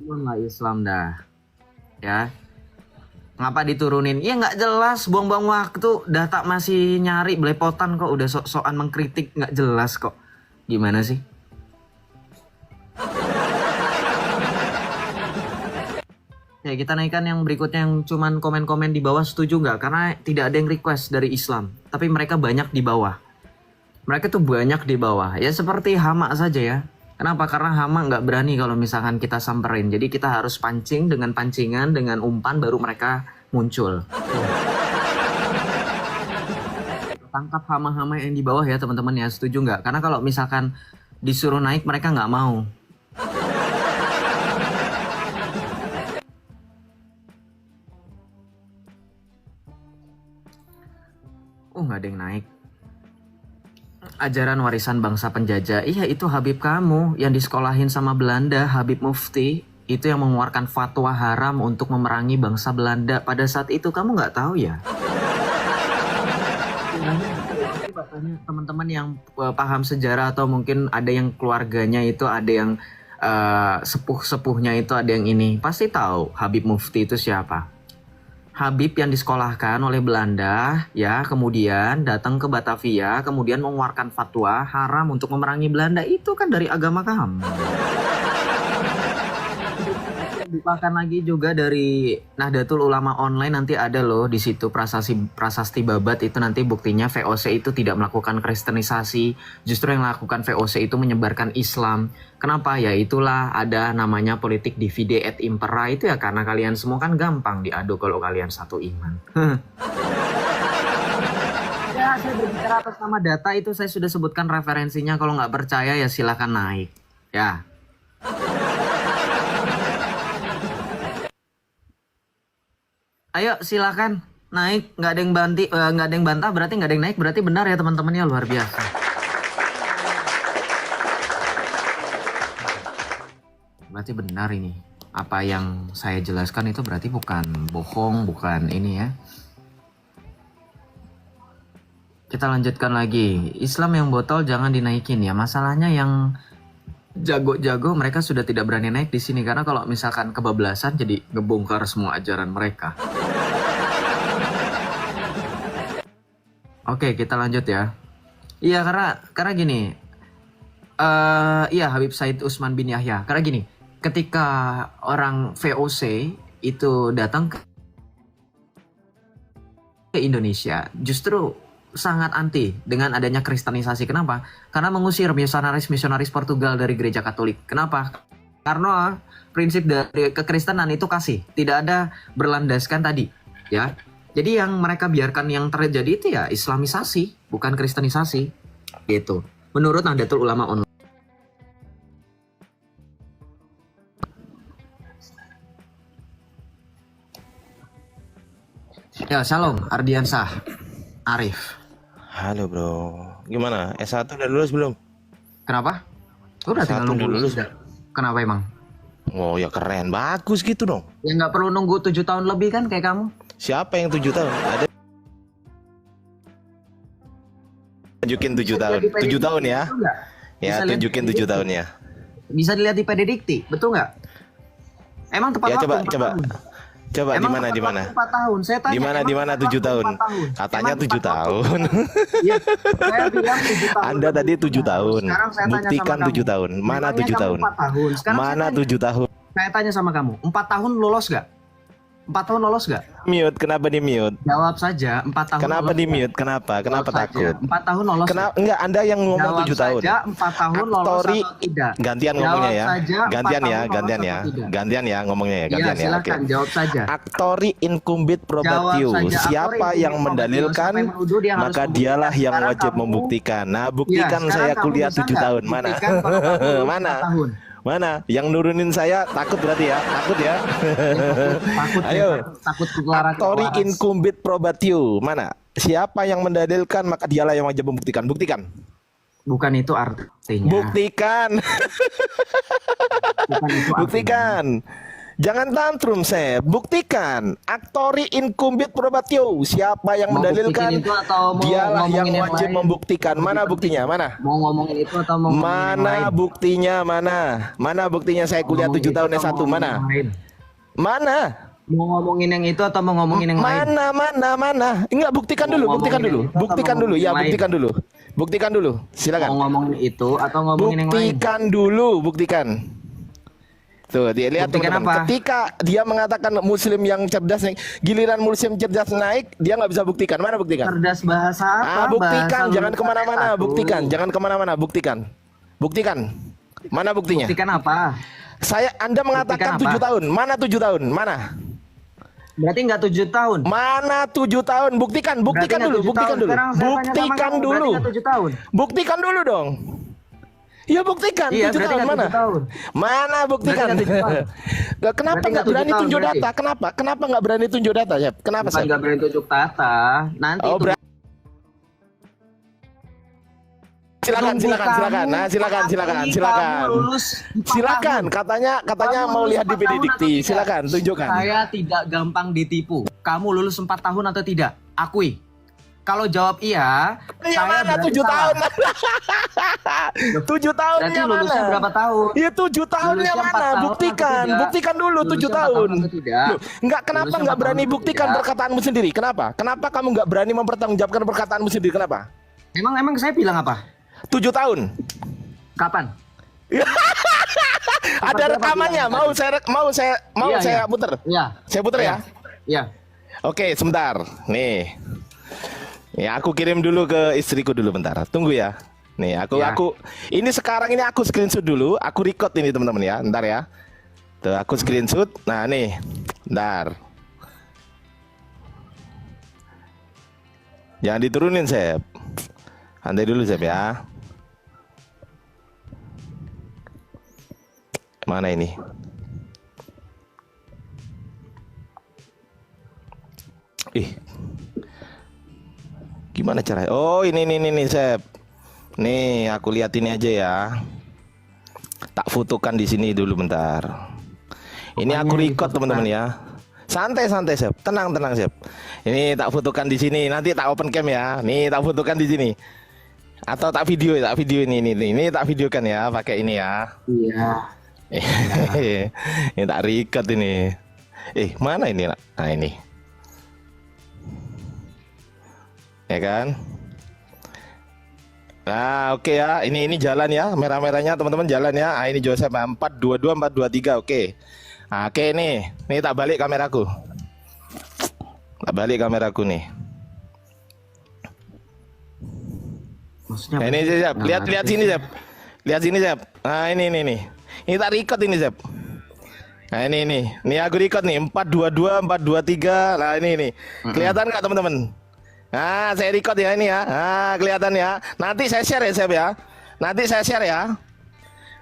Lah Islam dah. Ya. Ngapa diturunin? Ya nggak jelas, buang-buang waktu. Data masih nyari belepotan kok. Udah sok-sokan mengkritik nggak jelas kok. Gimana sih? Ya kita naikkan yang berikutnya yang cuman komen-komen di bawah, setuju nggak? Karena tidak ada yang request dari Islam. Tapi mereka banyak di bawah. Mereka tuh banyak di bawah. Ya seperti hama saja ya. Kenapa? Karena hama nggak berani kalau misalkan kita samperin. Jadi kita harus pancing dengan pancingan, dengan umpan baru mereka muncul. Tangkap hama-hama yang di bawah ya teman-teman ya. Setuju nggak? Karena kalau misalkan disuruh naik mereka nggak mau. Nggak ada yang naik. Ajaran warisan bangsa penjajah. Iya itu Habib kamu yang disekolahin sama Belanda, Habib Mufti. Itu yang mengeluarkan fatwa haram untuk memerangi bangsa Belanda. Pada saat itu kamu nggak tahu ya? Teman-teman yang paham sejarah atau mungkin ada yang keluarganya itu ada yang sepuh-sepuhnya itu ada yang ini. Pasti tahu Habib Mufti itu siapa. Habib yang disekolahkan oleh Belanda ya, kemudian datang ke Batavia, kemudian mengeluarkan fatwa haram untuk memerangi Belanda. Itu kan dari agama kamu. Bahkan lagi juga dari Nahdlatul Ulama online nanti ada loh di situ prasasti babat itu nanti buktinya VOC itu tidak melakukan kristenisasi, justru yang melakukan VOC itu menyebarkan Islam. Kenapa? Ya itulah ada namanya politik divide et impera itu ya karena kalian semua kan gampang diadu kalau kalian satu iman. Ya saya berbicara atas nama data itu saya sudah sebutkan referensinya, kalau nggak percaya ya silahkan naik ya. Ayo silakan naik, nggak ada yang bantah berarti nggak ada yang naik, berarti benar ya teman-teman ya, luar biasa. Berarti benar ini apa yang saya jelaskan itu berarti bukan bohong, bukan ini ya. Kita lanjutkan lagi. Islam yang botol jangan dinaikin ya. Masalahnya yang jago-jago mereka sudah tidak berani naik di sini karena kalau misalkan kebablasan jadi ngebongkar semua ajaran mereka. Oke, kita lanjut ya. Iya karena gini. Iya Habib Said Utsman bin Yahya. Karena gini, ketika orang VOC itu datang ke Indonesia, justru sangat anti dengan adanya kristenisasi. Kenapa? Karena mengusir misionaris Portugal dari gereja Katolik. Kenapa? Karena prinsip dari kekristenan itu kasih, tidak ada berlandaskan tadi, ya. Jadi yang mereka biarkan yang terjadi itu ya islamisasi, bukan kristenisasi, gitu. Menurut Nahdlatul Ulama Online. Ya, Shalom, Ardiansah, Arif. Halo bro, gimana? S1 udah lulus belum? Kenapa? Udah tinggal S1 nunggu udah lulus. sudah. Kenapa emang? Oh ya keren, bagus gitu dong. Ya nggak perlu nunggu 7 tahun lebih kan kayak kamu? Siapa yang 7 tahun? Ada tunjukin 7 tahun. 7 tahun ya? Betul nggak? Ya Bisa lihat tunjukin di 7 tahun ya. Bisa dilihat di PD Dikti, betul nggak? Emang tepat Ya waktu coba 4 coba. tahun. Coba di Emang mana tepat di mana? waktu 4 tahun. Saya tanya. Di mana 7 tahun? Katanya 7 tahun. Iya, saya bilang 7 tahun. Anda tadi 7 tahun. Sekarang saya tanya Buktikan sama 7 kamu. tahun. Mana Memangnya 7 kamu tahun? 4 tahun. Sekarang Mana saya tanya, 7 tahun? saya tanya sama kamu, 4 tahun lolos nggak? 4 tahun lolos nggak? Mute, kenapa di mute? Jawab saja, 4 tahun Kenapa lolos di nggak? mute? Kenapa? Kenapa Jawab saja, takut? 4 tahun lolos Kenapa nggak? enggak Anda yang ngomong Jawab 7 tahun? saja 4 tahun lolos Aktori, atau tidak? gantian Jawab ngomongnya ya. saja, 4 Gantian ya, tahun gantian lolos ya. atau tidak? Gantian ya ngomongnya ya, Iya, gantian ya. Oke. silakan jawab saja. Aktori incumbit probatio. Jawab saja. Siapa Aktori yang incumbit mendalilkan, probatio. Siapa yang menuduh, dia harus maka membuktikan. dialah yang Sekarang wajib kamu- membuktikan. Nah, Iya, buktikan sekarang saya kamu kuliah bisa 7 nggak tahun. Mana? buktikan kalau kamu lulus Mana? 4 tahun? Mana? Yang nurunin saya takut berarti ya? Takut ya? Takut Ayo. takut keluaran Aktori waras. incumbit probatio. Mana? Siapa yang mendalilkan, maka dialah yang wajib membuktikan. Buktikan. Bukan itu artinya. Buktikan. Bukan itu artinya. Buktikan. Jangan tantrum, Sep. Buktikan. Aktori incumbit probatio. Siapa yang Mau mendalilkan, buktikin itu atau mau dialah yang ngomongin yang wajib lain? membuktikan. Mana buktinya? Mana? Mau ngomongin itu atau mau ngomongin yang Mana lain? buktinya? Mana? Mana buktinya saya kuliah Ngomongin 7 itu tahun atau S1? mau ngomongin Mana? yang lain? Mana? Mau ngomongin yang itu atau mau ngomongin yang lain? Mana? Enggak, buktikan dulu, Mau buktikan ngomongin dulu. itu atau Buktikan mau dulu. Ya, ngomongin yang buktikan dulu. Buktikan dulu. Mau Silakan. ngomongin itu atau ngomongin yang lain? Buktikan dulu, buktikan. Tuh, dia lihat Buktikan teman-teman. apa? Ketika dia mengatakan muslim yang cerdas naik, giliran muslim cerdas naik, dia nggak bisa buktikan. Mana buktikan? Cerdas bahasa apa? Buktikan, Bahasa jangan lulusan kemana-mana. S1. Buktikan, jangan kemana-mana. Buktikan, buktikan. Mana buktinya? Buktikan apa? Anda mengatakan Buktikan 7 apa? tahun. Mana 7 tahun? Mana? Berarti nggak 7 tahun. Mana 7 tahun? Buktikan, buktikan Berarti dulu, nggak 7 buktikan tahun. dulu. Sekarang saya tanya sama Buktikan kamu, dulu. berarti nggak 7 tahun. Buktikan dulu dong. Ya buktikan Iya, 7 berarti tahun nggak mana? 7 tahun. Mana buktikan? Berarti nggak 7 tahun. Lah, kenapa Berarti nggak nggak 7 berani tahun tunjuk berarti. data? Kenapa? Kenapa nggak berani tunjuk data, Chef? Kenapa, Bukan Chef? nggak berani tunjuk data. Nanti Oh, itu berani. Silakan, Tunggu silakan, kamu, silakan. Nah, silakan, silakan, kamu silakan. lulus 4 Silakan, tahun. katanya Kamu mau lulus lihat di 4 tahun PD Dikti. atau tidak? Silakan, tunjukkan. Saya tidak gampang ditipu. Kamu lulus 4 tahun atau tidak? Akui. Kalau jawab iya, Ya saya mana berarti 7 salah. tahun? 7 Berarti tahunnya lulusnya mana? berapa tahun? Iya 7 tahunnya Lulusnya 4 mana? tahun Buktikan, atau tidak? buktikan dulu 7 Lulusnya 4 tahun. tahun atau tidak? Loh, enggak, kenapa Lulusnya enggak 4 berani tahun atau buktikan tidak? perkataanmu sendiri? Kenapa? Kenapa kamu enggak berani mempertanggungjawabkan perkataanmu sendiri? Kenapa? Emang saya bilang apa? 7 tahun. Kapan? Ada Seperti apa rekamannya. bilang Mau saya Iya. puter. Iya. Saya puter ya. Iya. Oke, sebentar. Nih. Ya, aku kirim dulu ke istriku dulu bentar. Tunggu ya. Nih, Ya. ini sekarang ini aku screenshot dulu. Aku record ini teman-teman ya. Bentar ya. Tuh, aku screenshot. Nah, nih. Bentar. Jangan diturunin, Sep. Santai dulu, Sep ya. Mana ini? Gimana caranya? Oh, ini Sep. Nih, aku lihat ini aja ya. Tak fotokan di sini dulu bentar. Ini aku record teman-teman ya. Santai Sep. Tenang Sep. Ini tak fotokan di sini. Nanti tak open cam ya. Nih, tak fotokan di sini. Atau tak video ini tak videokan ya, pakai ini ya. Iya. Ini tak record ini. Mana ini? Nah, ini. Ya kan? Nah, oke ya. Ini jalan ya. Merah-merahnya teman-teman jalan ya. Ini Joseph 422 423. Oke. Nah, oke nih. Nih tak balik kameraku. Tak balik kameraku nih. Maksudnya Nah, apa ini sih? Sep, Nggak lihat ngerti sini sih. Sep. Lihat sini Sep. Nah, ini. Ini tak record ini Sep. Nah, ini. Ini aku record nih 422 423. Nah, ini. Kelihatan nggak teman-teman? Nah, saya record ya ini ya. Nah, kelihatan ya. Nanti saya share ya Sep ya. Nanti saya share ya.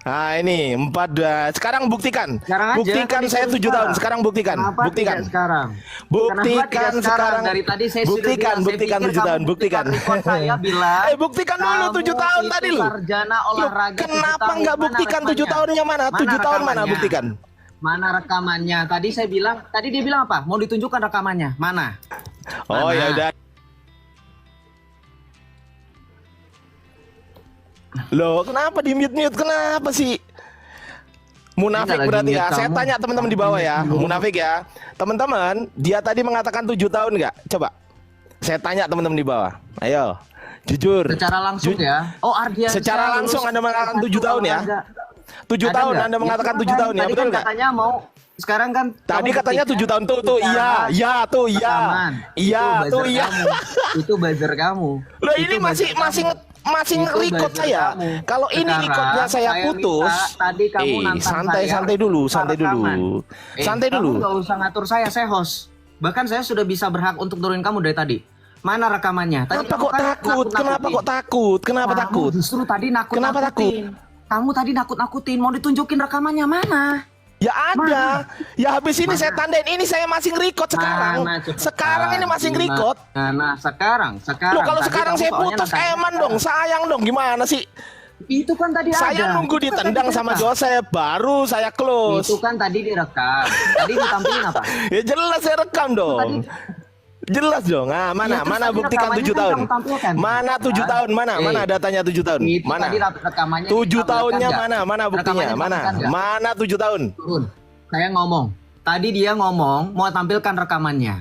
Nah, ini 4. Sekarang buktikan. Sekarang aja, Buktikan tadi saya kan 7 tahun. sekarang. Sekarang buktikan. Kenapa Buktikan. tidak sekarang? Buktikan Kenapa tidak sekarang. Dari tadi saya sudah Buktikan, bilang, buktikan saya 7 tahun, pikir buktikan. kamu record saya bilang. Buktikan dulu 7 kamu tahun itu tadi lu. sarjana Loh, olahraga 7 kenapa tahun. nggak Mana buktikan 7 rekamannya? tahunnya mana? 7 tahun mana rekamannya? buktikan? Mana rekamannya? Tadi saya bilang, tadi dia bilang apa? Mau ditunjukkan rekamannya. Mana? Oh Mana? ya udah. Loh, kenapa di mute? Kenapa sih? Munafik Ini nggak lagi berarti mute ya. Saya kamu. tanya teman-teman di bawah ya. Munafik ya. Teman-teman, dia tadi mengatakan 7 tahun nggak? Coba. Saya tanya teman-teman di bawah. Ayo. Jujur. Secara langsung ya. Oh, Ardian. Secara langsung Anda mengatakan 7 tahun ya. 7 tahun Anda mengatakan 7 tahun ya, Tadi betul kan nggak? katanya mau sekarang kan Tadi kamu katanya buktikan 7 tahun tuh iya, secara iya tuh iya. rekaman. Iya Itu tuh buzzer iya. kamu. Itu buzzer kamu. Loh Itu ini buzzer kamu. masih Itu record buzzer saya. kamu. Kalau ini Sekarang, recordnya saya saya putus. minta tadi kamu nantang santai saya, santai dulu, santai dulu. rekaman. Santai dulu. Kamu nggak usah ngatur saya host. Bahkan saya sudah bisa berhak untuk nurunin kamu dari tadi. Mana rekamannya? Tadi Kenapa kamu kok kan takut? Kenapa kok takut? Kenapa Kamu takut? Justru tadi Kenapa nakut-nakutin. Kamu tadi nakut-nakutin. Mau ditunjukin rekamannya mana? Ya ada. Ya habis ini saya tandain ini saya masih nge-record sekarang. Mana, coba? Sekarang ini masih nge-record. Nah, sekarang. Loh kalau Tadi sekarang kamu saya soalnya putus nantangin eman saya. dong, sayang dong. Gimana sih? Itu kan tadi Saya ada. nunggu Itu kan ditendang tadi sama direkam. Joseph baru saya close. Itu kan tadi direkam. Tadi ditampilin apa? Ya jelas saya rekam dong. Jelas dong. Ah, mana? Ya, terus Mana tadi buktikan rekamannya 7 kan tahun? kamu tampilkan. Mana 7 tahun? Mana? Mana datanya 7 tahun? Itu Mana? tadi rekamannya 7 ditampilkan tahunnya nggak? mana? Mana buktinya? Rekamannya Mana? ditampilkan nggak? Mana 7 tahun? Turun. Saya ngomong. Tadi dia ngomong mau tampilkan rekamannya.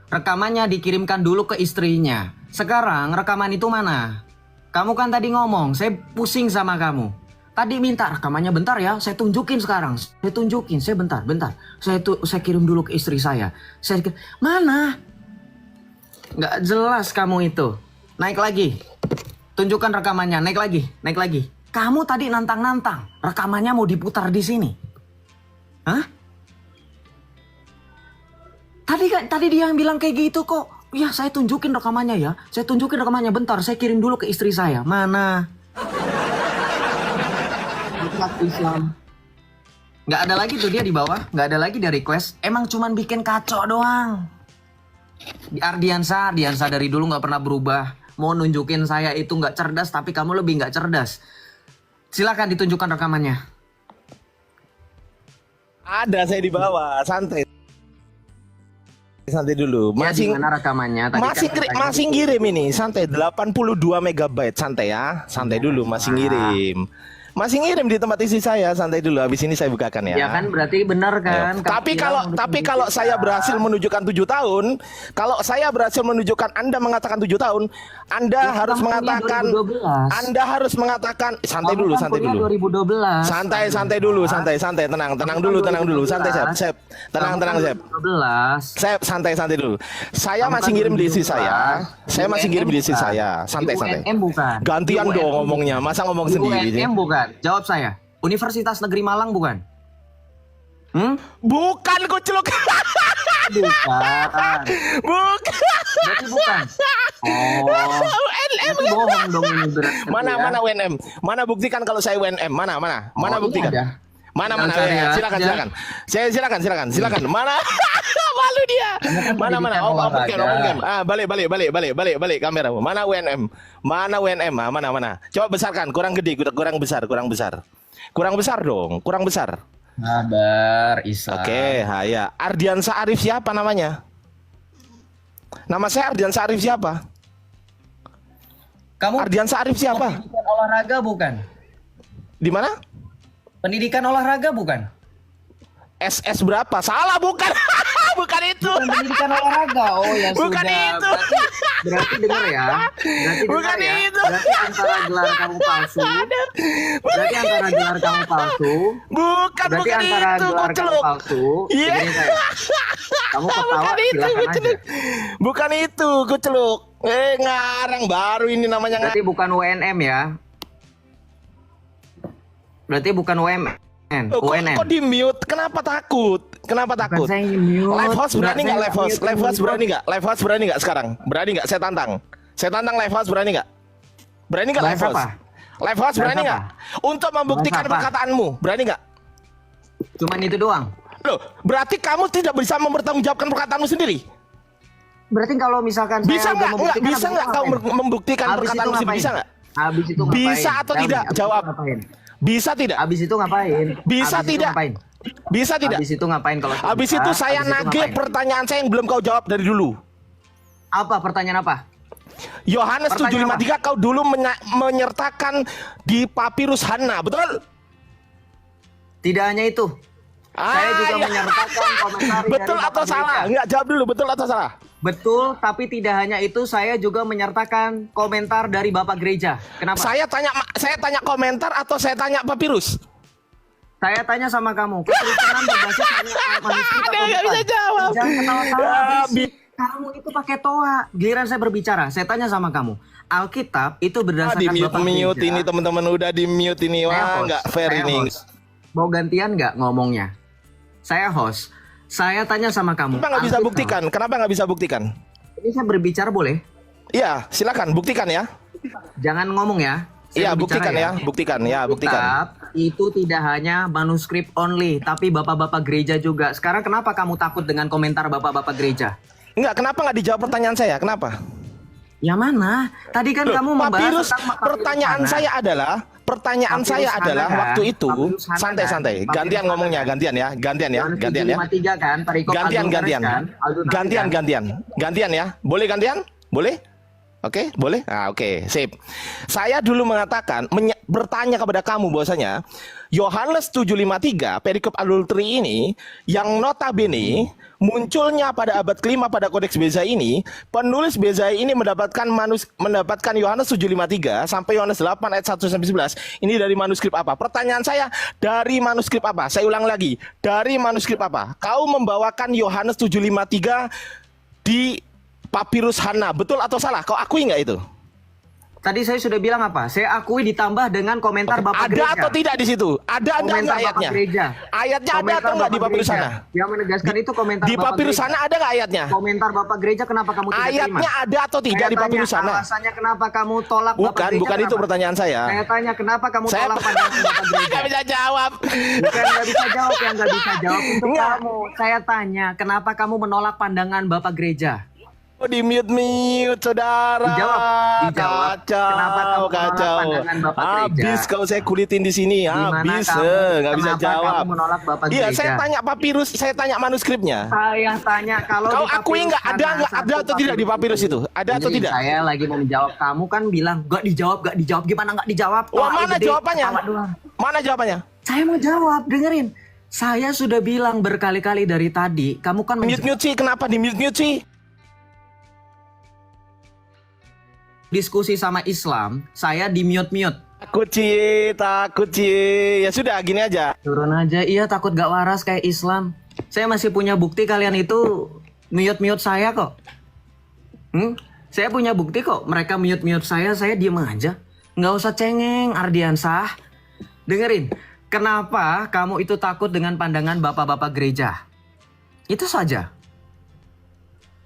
Rekamannya dikirimkan dulu ke istrinya. Sekarang rekaman itu mana? Kamu kan tadi ngomong, saya pusing sama kamu. Tadi minta rekamannya bentar ya, saya tunjukin sekarang. Saya tunjukin, saya bentar. Saya kirim dulu ke istri saya. Mana? Nggak jelas kamu itu. Naik lagi. Tunjukkan rekamannya, naik lagi. Kamu tadi nantang-nantang. Rekamannya mau diputar di sini. Hah? Tadi dia yang bilang kayak gitu kok. Ya, saya tunjukin rekamannya ya. Saya tunjukin rekamannya bentar. Saya kirim dulu ke istri saya. Mana? Islam. Nggak ada lagi tuh dia di bawah. Nggak ada lagi dia request. Emang cuman bikin kacau doang. Di Ardiansa dari dulu nggak pernah berubah. Mau nunjukin saya itu nggak cerdas, tapi kamu lebih nggak cerdas. Silakan ditunjukkan rekamannya. Ada saya di bawah, santai. Santai dulu. Ya, di Masih mana rekamannya? Tadi masih ngirim ini, santai 82 megabyte, santai ya. Santai dulu, masih ngirim. Masih ngirim di tempat isi saya, santai dulu. Habis ini saya bukakan ya. Ya kan berarti benar kan? Ayo. Tapi kalau saya berhasil menunjukkan 7 tahun, kalau saya berhasil menunjukkan Anda mengatakan 7 tahun, Anda Ya, harus kamu mengatakan kuliah 2012. Anda harus mengatakan santai Kamu dulu, kan santai kuliah dulu. 2012. Santai dulu, santai, tenang dulu, santai, Sep. Tenang, Sep. 2012. Sep, santai dulu. Saya Kamu masih kan ngirim di isi 2012. saya. Saya masih ngirim di isi bukan. saya. Santai. Di UNM bukan. Gantian Di dong UNM ngomongnya. Masa ngomong Di sendiri sih? UNM bukan. Jawab saya. Universitas Negeri Malang bukan? Bukan kuceluk. Bukan. Bukan. Berarti bukan. Oh. UNM. Berarti bohong dong ini berarti. Mana ya. UNM? Mana buktikan kalau saya UNM? Mana Oh, buktikan? iya ada. Mana Tinggal cari ya? aja. Silakan. Mana? Malu dia. Mana? Oh, open cam. Ah, balik kameramu. Mana UNM? Mana? Coba besarkan, kurang gede, kurang besar. Kurang besar dong, kurang besar. Sabar, Isa. Oke, ya. Ardiansa Arif siapa namanya? Nama saya Ardiansa Arif siapa? Kamu Ardiansa Arif siapa? pendidikan olahraga bukan? Di mana? Pendidikan olahraga bukan? SS berapa? Salah bukan? Bukan itu. Bukan pendidikan olahraga. Oh ya Bukan sudah. itu. Berarti dengar ya. Berarti Bukan dengar ya. itu. Berarti antara gelar kamu palsu. Berarti antara gelar kamu palsu. Bukan, Berarti bukan antara itu, gelar kamu kuceluk. palsu. Iya. Begini saya. Kamu ketawa Bukan itu, silakan aja. kuceluk. Bukan itu, kuceluk. Ngarang baru ini namanya. Berarti bukan WNM ya. Berarti bukan UMN. Loh, UNN. kok di mute? Kenapa takut? Kenapa takut? Bukan saya mute. Live host berani nggak? Live host, live host berani nggak? nggak? Live host berani nggak sekarang? Berani nggak? Saya tantang. Saya tantang live host berani nggak? Berani nggak live Bahas host? apa? Live host berani Bahas nggak? apa? Untuk membuktikan Bahas apa? perkataanmu, berani nggak? Cuman itu doang. Loh, berarti kamu tidak bisa mempertanggungjawabkan perkataanmu sendiri. Berarti kalau misalkan Bisa saya udah nggak? Nggak membuktikan, bisa habis nggak itu kau ngapain? membuktikan Habis itu perkataanmu sendiri? ngapain? Bisa nggak? Habis itu ngapain? Bisa atau Tell me, tidak? habis itu Jawab. ngapain? Bisa tidak? Habis itu ngapain? Bisa Habis itu tidak? ngapain? Bisa tidak? Habis itu ngapain kalau Habis bisa? itu saya Habis itu nagih ngapain? pertanyaan saya yang belum kau jawab dari dulu. Apa pertanyaan apa? Yohanes Pertanyaan 7:53 kau dulu menyertakan di papirus Hanna, betul? Tidak hanya itu. Saya juga iya. menyertakan komentar Betul dari atau Bapak salah? Gereja. Enggak, jawab dulu, betul atau salah? Betul, tapi tidak hanya itu, saya juga menyertakan komentar dari Bapak Gereja. Kenapa? Saya tanya komentar atau saya tanya papirus? Saya tanya sama kamu, kekristenan berbasis hanya manuskrip atau Nggak bisa bukan? jawab. Jangan ketawa-tawa, Ah, berisik. Kamu itu pakai toa. Giliran saya berbicara, saya tanya sama kamu. Alkitab itu Di berdasarkan Bapak mute Gereja. ini teman-teman, udah di mute ini. Saya Wah, host, nggak fair saya ini. host. Mau gantian nggak ngomongnya? Saya host. Saya tanya sama kamu. Kenapa nggak bisa Alkitab- buktikan? Kenapa nggak bisa buktikan? Ini saya berbicara boleh? Iya, silakan buktikan ya. Jangan ngomong ya. Saya Iya, berbicara buktikan ya. Buktikan ya, buktikan. Alkitab itu tidak hanya manuskrip only, tapi bapak-bapak gereja juga. Sekarang kenapa kamu takut dengan komentar bapak-bapak gereja? Enggak, kenapa nggak dijawab pertanyaan saya? Kenapa? Yang mana? Tadi kan Loh, kamu membahas papirus, tentang papirus pertanyaan Hana. saya adalah Papirus saya Hana adalah kan? waktu itu Papirus Hana santai-santai. kan? Gantian Papirus ngomongnya, Hana kan? gantian ya, gantian ya, Yohanes gantian ya. 7:53 kan? Perikop Gantian, Aldunus gantian. kan? Aldunus Gantian, kan? gantian ya. Boleh gantian? Boleh? Oke, boleh? Nah, oke, sip. Saya dulu mengatakan, bertanya kepada kamu bahwasanya Yohanes 7:53 perikop adultery ini yang notabene munculnya pada abad kelima pada kodeks Bezai ini, penulis Bezai ini mendapatkan Yohanes 7:53 sampai Yohanes 8 ayat 1 sampai 11. Ini dari manuskrip apa? Pertanyaan saya, dari manuskrip apa? Saya ulang lagi, dari manuskrip apa? Kau membawakan Yohanes 7:53 di papirus Hana, betul atau salah? Kau akui nggak itu? Tadi saya sudah bilang apa? Saya akui ditambah dengan komentar Bapak Ada Gereja. atau tidak di situ? Ada Komentar nggak Bapak ayatnya? Gereja. Ayatnya ada Komentar atau nggak di Bapak papirus Gereja. Hana? Yang menegaskan itu komentar Di Bapak papirus Gereja. Hana ada nggak ayatnya? Komentar Bapak Gereja kenapa kamu tidak Ayatnya terima? ada atau tidak Saya di papirus tanya, Hana? alasannya kenapa kamu tolak Bapak Bukan, Gereja? bukan itu kenapa? pertanyaan saya. Saya tanya kenapa kamu Saya tolak pandangan Bapak Gereja? nggak bisa jawab. Bukan nggak bisa jawab, yang nggak bisa jawab untuk Nggak. kamu. Saya tanya kenapa kamu menolak pandangan Bapak Gereja? Oh, di mute saudara. Dijawab. Kacau, Kenapa kamu menolak kacau. pandangan Bapak Gereja? Habis kau saya kulitin di sini, Gimana habis, kamu- nggak bisa kenapa jawab. kamu menolak Bapak Iya, Gereja? saya tanya papirus, saya tanya manuskripnya. Saya tanya kalau Kau di akui papirus nggak? Ada Hana, nggak? Ada satu atau tidak di papirus itu? Ada atau Dengerin, tidak? Saya lagi mau menjawab. Kamu kan bilang nggak dijawab, nggak dijawab. Gimana nggak dijawab? Wah, Toa mana gede, jawabannya? ketawa doang. Mana jawabannya? Saya mau jawab, dengerin. Saya sudah bilang berkali-kali dari tadi. Kamu kan Mute sih, kenapa di mute sih? diskusi sama Islam. Saya di mute. Takut sih. Ya sudah, gini aja. Turun aja. Iya, takut gak waras kayak Islam. Saya masih punya bukti kalian itu mute saya kok. Saya punya bukti kok. Mereka mute saya diem aja. Nggak usah cengeng, Ardiansah. Dengerin, kenapa kamu itu takut dengan pandangan bapak-bapak gereja? Itu saja.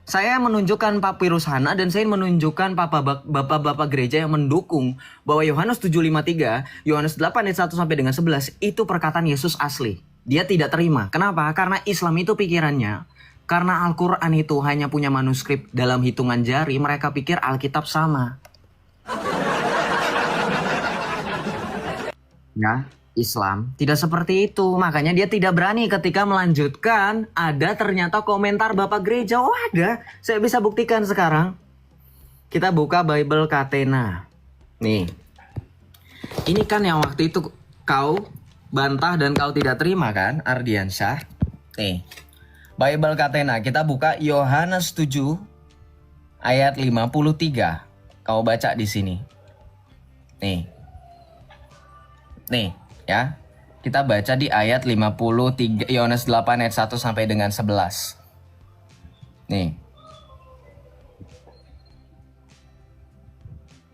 Saya menunjukkan papirus Hana dan saya menunjukkan bapak-bapak gereja yang mendukung bahwa Yohanes 7:53, Yohanes 8 ayat 1 sampai dengan 11 itu perkataan Yesus asli. Dia tidak terima. Kenapa? Karena Islam itu pikirannya, karena Al-Quran itu hanya punya manuskrip dalam hitungan jari, mereka pikir Alkitab sama. Ya, Islam tidak seperti itu. Makanya dia tidak berani ketika melanjutkan. Ada ternyata komentar Bapak Gereja. Oh ada, saya bisa buktikan sekarang. Kita buka Bible Catena. Nih, ini kan yang waktu itu kau bantah dan kau tidak terima kan, Ardiansyah. Nih, Bible Katena, kita buka Yohanes 7 ayat 53. Kau baca di sini. Nih, ya. Kita baca di ayat 53, Yohanes 8 ayat 1 sampai dengan 11. Nih.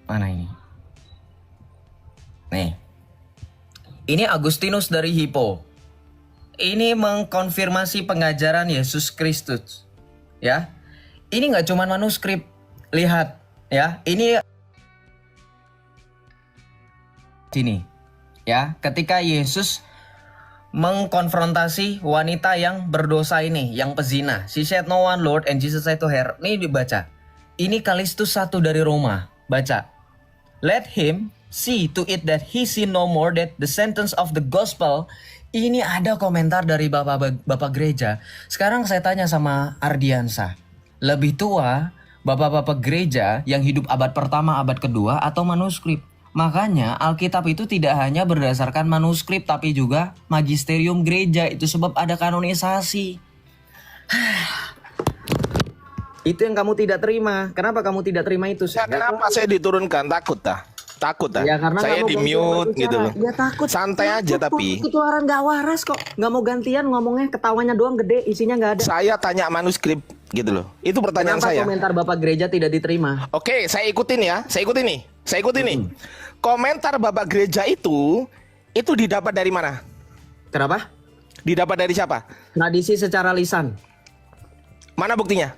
Mana ini? Nih. Ini Agustinus dari Hippo. Ini mengkonfirmasi pengajaran Yesus Kristus. Ya. Ini nggak cuma manuskrip. Lihat, ya. Ini sini. Ya, ketika Yesus mengkonfrontasi wanita yang berdosa ini, yang pezina. She said no one Lord and Jesus said to her. Ini dibaca. Ini Kalistus 1 dari Roma. Baca. Let him see to it that he sin no more, that the sentence of the gospel. Ini ada komentar dari bapak gereja. Sekarang saya tanya sama Ardiansa. Lebih tua bapak-bapak gereja yang hidup abad pertama, abad kedua atau manuskrip? Makanya Alkitab itu tidak hanya berdasarkan manuskrip tapi juga magisterium gereja. Itu sebab ada kanonisasi. Itu yang kamu tidak terima. Kenapa kamu tidak terima itu? Ya, kenapa saya diturunkan? Takut dah. Takut dah. Ya, karena Saya kamu di mute gitu loh. Ya takut. Santai aja tapi. Ketularan gak waras kok. Gak mau gantian ngomongnya, ketawanya doang gede, isinya gak ada. Saya tanya manuskrip gitu loh. Itu pertanyaan Kenapa saya. komentar Bapak gereja tidak diterima? Oke, saya ikutin ya. Saya ikutin nih. Komentar Bapak gereja itu didapat dari mana? Kenapa? Didapat dari siapa? Tradisi secara lisan. Mana buktinya?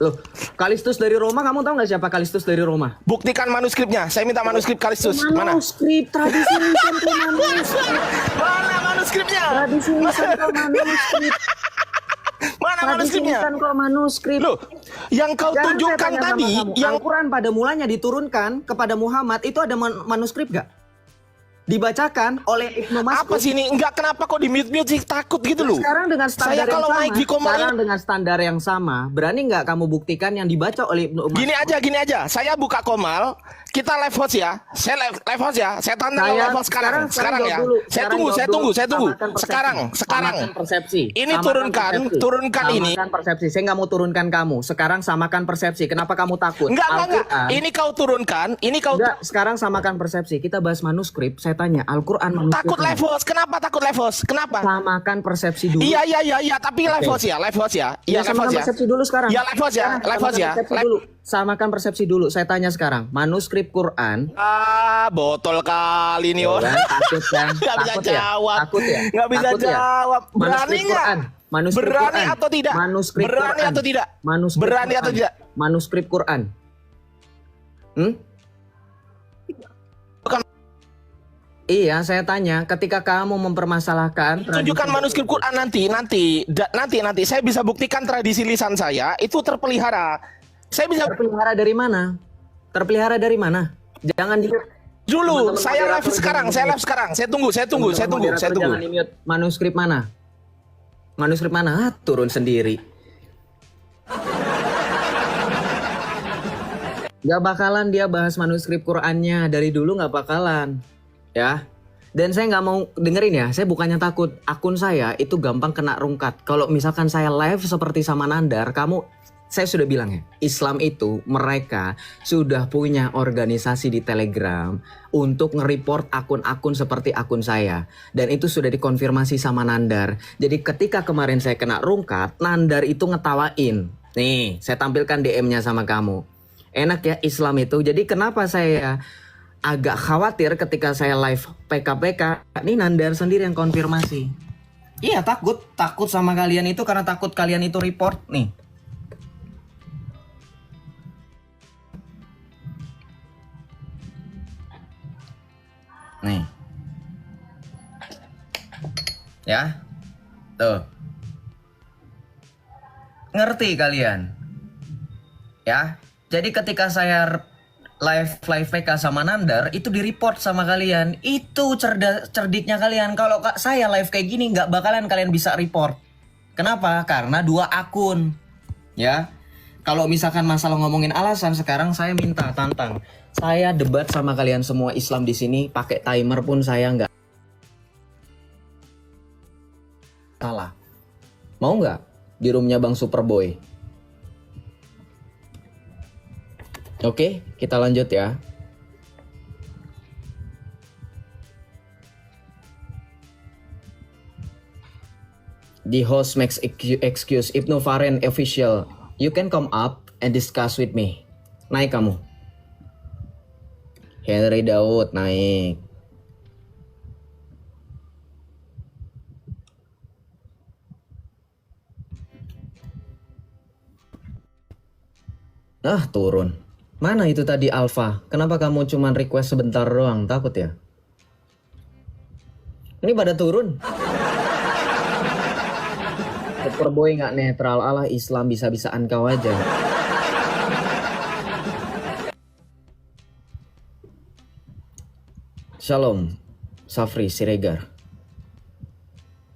Loh, Kalistus dari Roma, kamu tahu nggak siapa Kalistus dari Roma? Buktikan manuskripnya. Saya minta manuskrip Kalistus. Mana? Manuskrip, tradisi lisan ke manuskrip. Mana manuskripnya? Tradisi lisan ke manuskrip. Mana Tradisi manuskripnya? lisan ke manuskrip. Loh, yang kau Jangan saya tunjukkan tanya sama tadi, kamu. yang Al-Quran pada mulanya diturunkan kepada Muhammad, itu ada manuskrip gak? Dibacakan oleh Ibnu Mas'ud. apa sih ini? Enggak, kenapa kok di mute sih? Takut gitu loh. Sekarang dengan standar Saya kalau yang sama, naik di Komal sekarang dengan standar yang sama, berani nggak kamu buktikan yang dibaca oleh Ibnu Mas'ud? Gini aja. Saya buka Komal, kita live host ya. Saya live host ya. Saya tantang live host sekarang ya. jawab dulu. Saya Sekarang tunggu. jawab dulu. Sekarang. Samakan persepsi. Ini Samakan turunkan ini. Samakan persepsi. Saya nggak mau turunkan kamu. Sekarang samakan persepsi. Kenapa kamu takut? Enggak. Ini kau turunkan. Enggak, sekarang samakan persepsi. Kita bahas manuskrip. Saya tanya, Al-Quran manuskrip. Takut live host. Kenapa takut live host? Kenapa? Samakan persepsi dulu. Iya, tapi live host ya. Iya, live Samakan host ya. persepsi dulu sekarang. Iya, live host ya. Sekarang Live host ya. samakan persepsi dulu. Samakan persepsi dulu. Saya tanya sekarang, manuskrip Quran. Botol kali nih orang. Takut kan? Nggak bisa Takut ya? jawab. Takut ya? Nggak bisa Takut ya? jawab. Berani Manuskrip nggak? Quran. Manuskrip Berani Quran. atau tidak? Manuskrip Berani Quran. atau tidak? Manuskrip Berani Quran. atau tidak? Manuskrip Quran. Bukan. Iya, saya tanya, ketika kamu mempermasalahkan Tunjukkan manuskrip Quran nanti saya bisa buktikan tradisi lisan saya itu terpelihara. Saya bisa terpelihara dari mana? Terpelihara dari mana? Jangan di dulu. Teman-teman Saya live moderator sekarang. Saya tunggu. Teman-teman moderator jangan di-mute. Manuskrip mana? Manuskrip mana? Turun sendiri. Gak bakalan dia bahas manuskrip Qurannya dari dulu, gak bakalan, ya. Dan saya nggak mau dengerin ya. Saya bukannya takut. Akun saya itu gampang kena rungkat. Kalau misalkan saya live seperti sama Nandar, saya sudah bilang ya, Islam itu mereka sudah punya organisasi di Telegram untuk nge-report akun-akun seperti akun saya. Dan itu sudah dikonfirmasi sama Nandar. Jadi ketika kemarin saya kena rungkat, Nandar itu ngetawain. Nih, saya tampilkan DM-nya sama kamu. Enak ya Islam itu. Jadi kenapa saya agak khawatir ketika saya live PKPK, ini Nandar sendiri yang konfirmasi. Iya, takut sama kalian itu karena takut kalian itu report nih. Nih. Ya. Tuh. Ngerti kalian? Ya. Jadi ketika saya live PK sama Nandar itu di-report sama kalian. Itu cerdiknya kalian. Kalau saya live kayak gini nggak bakalan kalian bisa report. Kenapa? Karena 2 akun. Ya. Kalau misalkan masalah ngomongin alasan, sekarang saya minta tantang. Saya debat sama kalian semua Islam di sini, pakai timer pun saya nggak salah. Mau nggak? di roomnya Bang Superboy. Oke, kita lanjut ya. The host makes excuse. Ibnu Faren official. You can come up and discuss with me. Naik kamu. Henry Daud naik. Turun. Mana itu tadi Alpha? Kenapa kamu cuman request sebentar doang? Takut ya? Ini pada turun. Superboy nggak netral, Allah Islam bisa-bisaan kau aja. Shalom, Safri Siregar.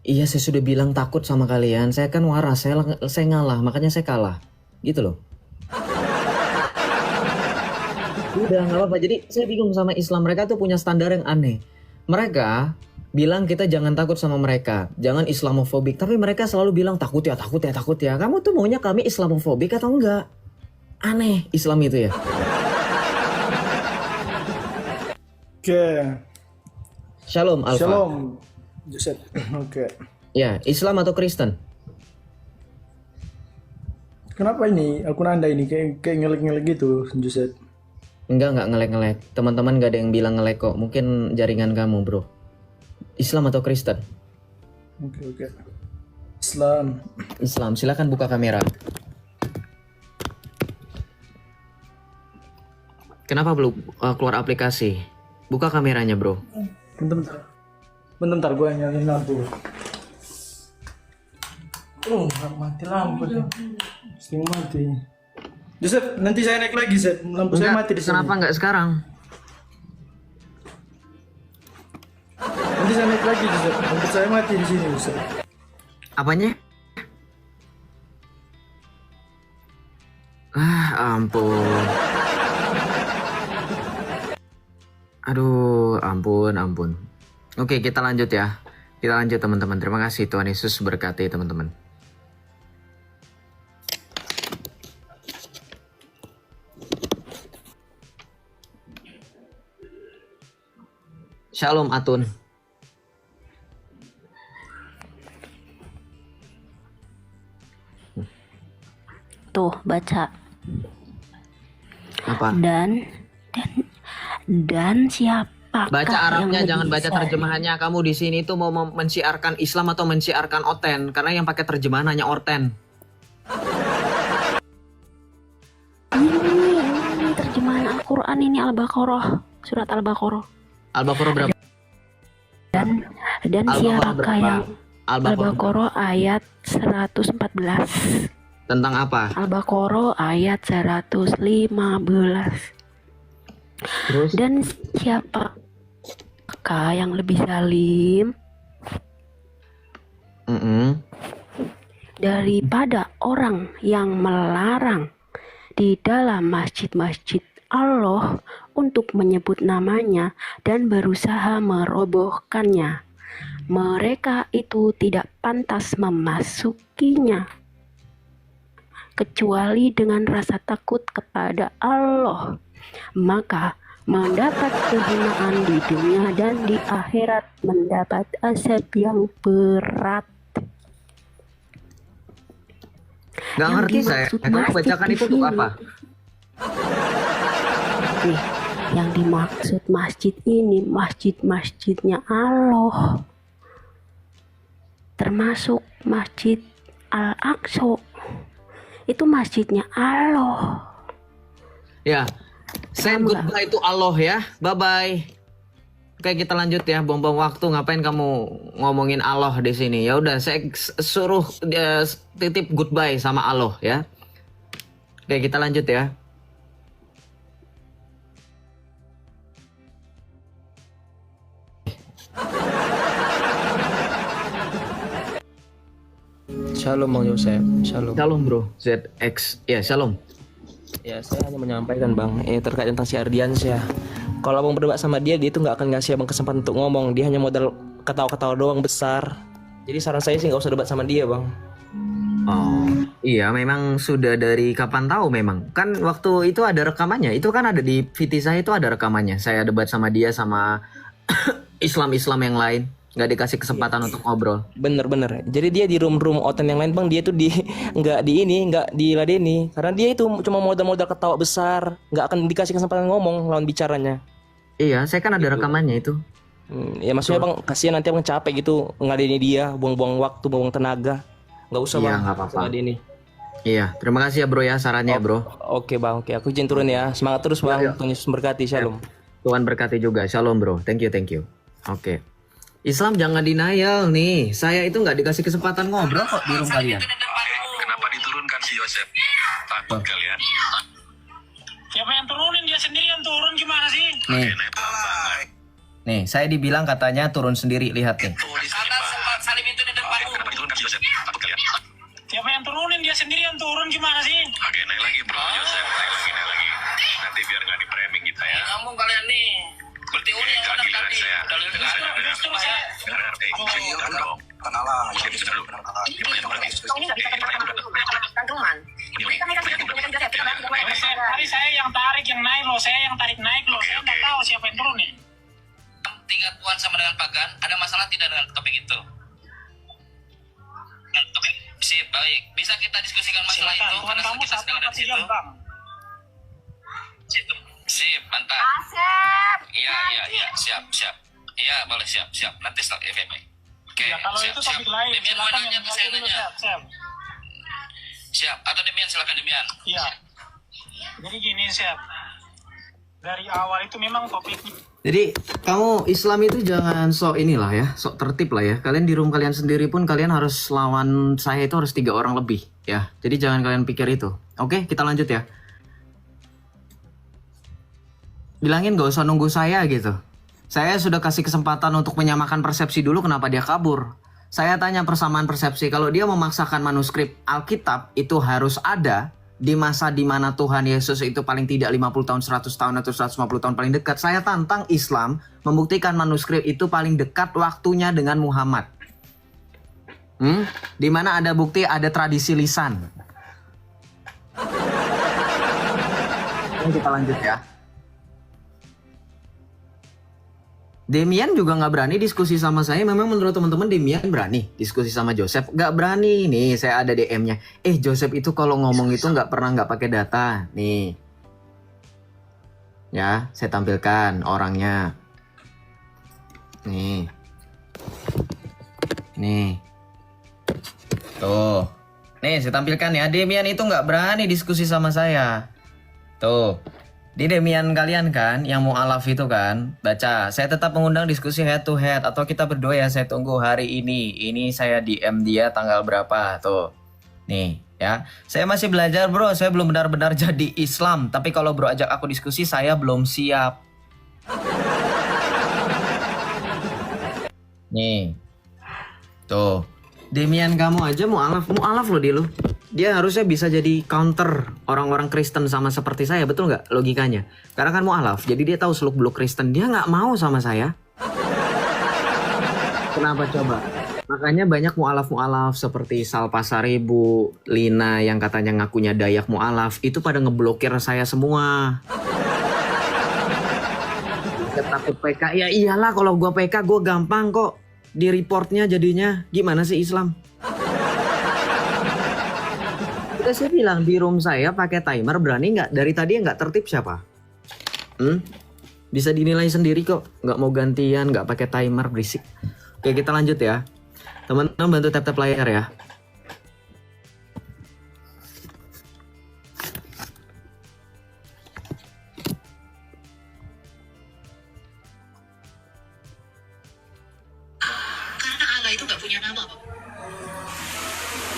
Iya, saya sudah bilang takut sama kalian. Saya kan waras, saya ngalah, makanya saya kalah. Gitu loh. Udah nggak apa-apa. Jadi saya bingung sama Islam. Mereka tuh punya standar yang aneh. Mereka bilang kita jangan takut sama mereka, jangan Islamofobik. Tapi mereka selalu bilang takut ya, takut ya, takut ya. Kamu tuh maunya kami Islamofobik atau enggak? Aneh Islam itu ya. Oke. Shalom Alfa. Shalom, Joseph. Oke. Ya, Islam atau Kristen? Kenapa ini akun Anda ini kayak ngelek-ngelek gitu, Joseph? Enggak ngelek-ngelek. Teman-teman gak ada yang bilang ngelek kok. Mungkin jaringan kamu, bro. Islam atau Kristen? Oke. Islam. Islam. Silakan buka kamera. Kenapa belum keluar aplikasi? Buka kameranya, bro. Bentar, gue nyalain lampu. Mati lampu. Setengah mati. Joseph, nanti saya naik lagi, Zed. Lampu saya mati di sini. Kenapa nggak sekarang? Nanti saya naik lagi, Joseph. Lampu saya mati di sini, Joseph. Apanya? Ampun. Aduh, ampun. Oke, kita lanjut ya. Kita lanjut teman-teman. Terima kasih, Tuhan Yesus berkati teman-teman. Shalom Atun. Tuh, baca. Apa? Dan siapa? Baca Arabnya, jangan baca terjemahannya. Kamu di sini tuh mau mensiarkan Islam atau mensiarkan Oten? Karena yang pakai terjemahan hanya Orten. Ini terjemahan Al-Quran, ini Al-Baqarah, surat Al-Baqarah. Al-Baqarah berapa? Dan siapakah yang Al-Baqarah Al-Baqarah ayat 114. tentang apa? Al-Baqarah ayat 115. Terus? Dan siapakah yang lebih zalim daripada orang yang melarang di dalam masjid-masjid Allah untuk menyebut namanya dan berusaha merobohkannya. Mereka itu tidak pantas memasukinya kecuali dengan rasa takut kepada Allah. Maka mendapat kehinaan di dunia dan di akhirat mendapat azab yang berat. Gak Yang ngerti saya. dimaksud Kamu masjid bacakan di itu untuk sini. apa? Nih, yang dimaksud masjid ini masjid-masjidnya Allah, termasuk Masjid Al-Aqsa. Itu masjidnya Allah. Ya, say goodbye to Allah ya. Bye-bye. Oke, kita lanjut ya. Buang-buang waktu. Ngapain kamu ngomongin Allah di sini? Ya udah, saya suruh titip goodbye sama Allah ya. Oke, kita lanjut ya. Shalom Bang Yosef, shalom. Shalom bro, ZX. Ya, shalom. Ya, saya hanya menyampaikan Bang, terkait tentang si Ardiansyah. Kalau Abang berdebat sama dia itu nggak akan ngasih Abang kesempatan untuk ngomong. Dia hanya modal ketawa-ketawa doang besar. Jadi saran saya sih nggak usah debat sama dia Bang. Oh, iya memang sudah dari kapan tahu memang. Kan waktu itu ada rekamannya. Itu kan ada di VT saya itu ada rekamannya. Saya debat sama dia sama Islam-Islam yang lain. Nggak dikasih kesempatan untuk ngobrol. Bener-bener. Jadi dia di room-room oten yang lain bang, dia tuh nggak diladeni, karena dia itu cuma modal-modal ketawa besar, nggak akan dikasih kesempatan ngomong lawan bicaranya. Iya, saya kan ada rekamannya itu. Ya maksudnya bang, kasihan nanti abang capek gitu ngeladeni dia, buang-buang waktu, buang tenaga. Nggak usah Iya, bang, nggak apa-apa. ngeladeni. Iya, terima kasih ya bro ya sarannya bro. Oke bang, oke aku izin turun ya. Semangat terus bang. Tuhan Yesus memberkati. Shalom. Tuhan berkati juga. Shalom bro. Thank you. Oke. Islam jangan denial nih. Saya itu nggak dikasih kesempatan ngobrol kok di room kalian. Kenapa diturunkan si Yosef? Takut kalian. Siapa yang turunin? Dia sendiri yang turun gimana sih? Nih, nih saya dibilang katanya turun sendiri. Lihat nih. Salib itu di depanmu. Kenapa diturunkan si Yosef? Takut kalian. Siapa yang turunin? Dia sendiri yang turun gimana sih? Oke, naik lagi bro. Yosef, naik lagi. Nanti biar nggak di framing kita ya. Ngomong kalian nih. Berarti ini yang benar tadi. Justru saya. Dengar dong. Kenalan. Tadi saya yang tarik yang naik loh. Saya yang tarik naik loh. Saya nggak tahu siapa yang turun nih. Tiga Tuhan sama dengan pagan, ada masalah tidak dengan topik itu? Sip, baik. Bisa kita diskusikan masalah Silakan. itu? Tuhan Karena kamu kita satu sedang ada apa di situ. tiga bang? Sip, mantap. Iya, siap. Iya, boleh siap. Nanti setelah FMI. Oke, Ya kalau itu topik lain. Demian mau Silakan nanya, yang saya dulu nanya. siap. Siap, atau Demian, silakan Demian. Iya. Jadi gini siap. Dari awal itu memang topiknya. Jadi kamu Islam itu jangan sok inilah ya, sok tertib lah ya. Kalian di room kalian sendiri pun kalian harus lawan saya itu harus 3 orang lebih ya. Jadi jangan kalian pikir itu. Oke, kita lanjut ya. Bilangin gak usah nunggu saya gitu. Saya sudah kasih kesempatan untuk menyamakan persepsi dulu, kenapa dia kabur. Saya tanya persamaan persepsi, kalau dia memaksakan manuskrip Alkitab itu harus ada di masa dimana Tuhan Yesus itu paling tidak 50 tahun, 100 tahun, atau 150 tahun paling dekat. Saya tantang Islam membuktikan manuskrip itu paling dekat waktunya dengan Muhammad. Di mana ada bukti, ada tradisi lisan. Kita lanjut ya. Demian juga nggak berani diskusi sama saya. Memang menurut teman-teman Demian berani diskusi sama Joseph? Nggak berani. Nih saya ada DM-nya. Joseph itu kalau ngomong itu nggak pernah nggak pakai data. Nih, ya saya tampilkan orangnya. Nih, tuh. Nih saya tampilkan ya. Demian itu nggak berani diskusi sama saya. Tuh. Di Demian kalian kan yang mu'alaf itu kan, baca, saya tetap mengundang diskusi head to head atau kita berdua ya, saya tunggu hari ini. Ini saya DM dia tanggal berapa tuh. Nih ya, saya masih belajar bro, saya belum benar-benar jadi Islam. Tapi kalau bro ajak aku diskusi saya belum siap. Nih, tuh. Demian kamu aja mu'alaf loh dia lu. Dia harusnya bisa jadi counter orang-orang Kristen sama seperti saya, betul nggak logikanya? Karena kan mu'alaf, jadi dia tahu seluk-beluk Kristen. Dia nggak mau sama saya. Kenapa coba? Makanya banyak mu'alaf-mu'alaf seperti Salpa Saribu, Lina yang katanya ngakunya Dayak mu'alaf, itu pada ngeblokir saya semua. Saya takut PK, ya iyalah kalau gua PK gua gampang kok. Di reportnya jadinya, gimana sih Islam? Udah saya bilang di room saya pakai timer, berani nggak? Dari tadi yang nggak tertib siapa? Bisa dinilai sendiri kok. Nggak mau gantian, nggak pakai timer, berisik. Oke kita lanjut ya. Teman-teman bantu tap-tap layar ya. Karena Allah itu nggak punya nama, Pak.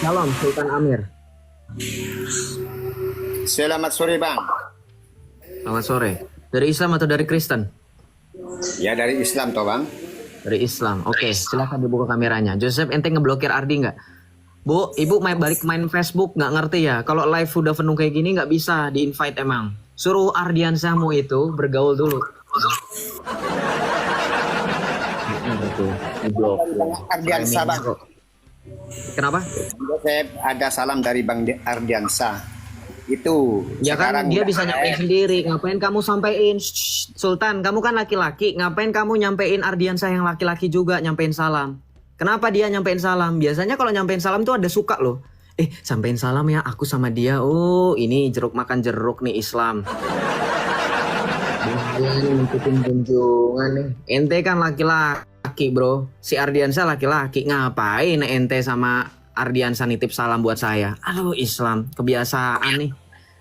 Shalom Sultan Amir. Selamat sore Bang. Selamat sore. Dari Islam atau dari Kristen? Ya dari Islam toh Bang. Dari Islam. Oke, silakan dibuka kameranya. Joseph, ente ngeblokir Ardi nggak? Bu, ibu balik main Facebook nggak ngerti ya? Kalau live udah penuh kayak gini nggak bisa di invite emang. Suruh Ardiansamu itu bergaul dulu. Betul. Diblok. Ardiansa Bang. Kenapa? Joseph, ada salam dari Bang Ardiansa. Itu Ya kan sekarang dia udah bisa nyampein sendiri. Ngapain kamu sampein? Shh, Sultan, kamu kan laki-laki. Ngapain kamu nyampein Ardiansa yang laki-laki juga nyampein salam? Kenapa dia nyampein salam? Biasanya kalau nyampein salam tuh ada suka loh. Sampein salam ya, aku sama dia. Oh, ini jeruk makan jeruk nih Islam. Ini ngikutin junjungan nih. Ente kan laki-laki bro. Si Ardiansa laki-laki. Ngapain ente sama Ardiansa nitip salam buat saya? Aduh Islam, kebiasaan nih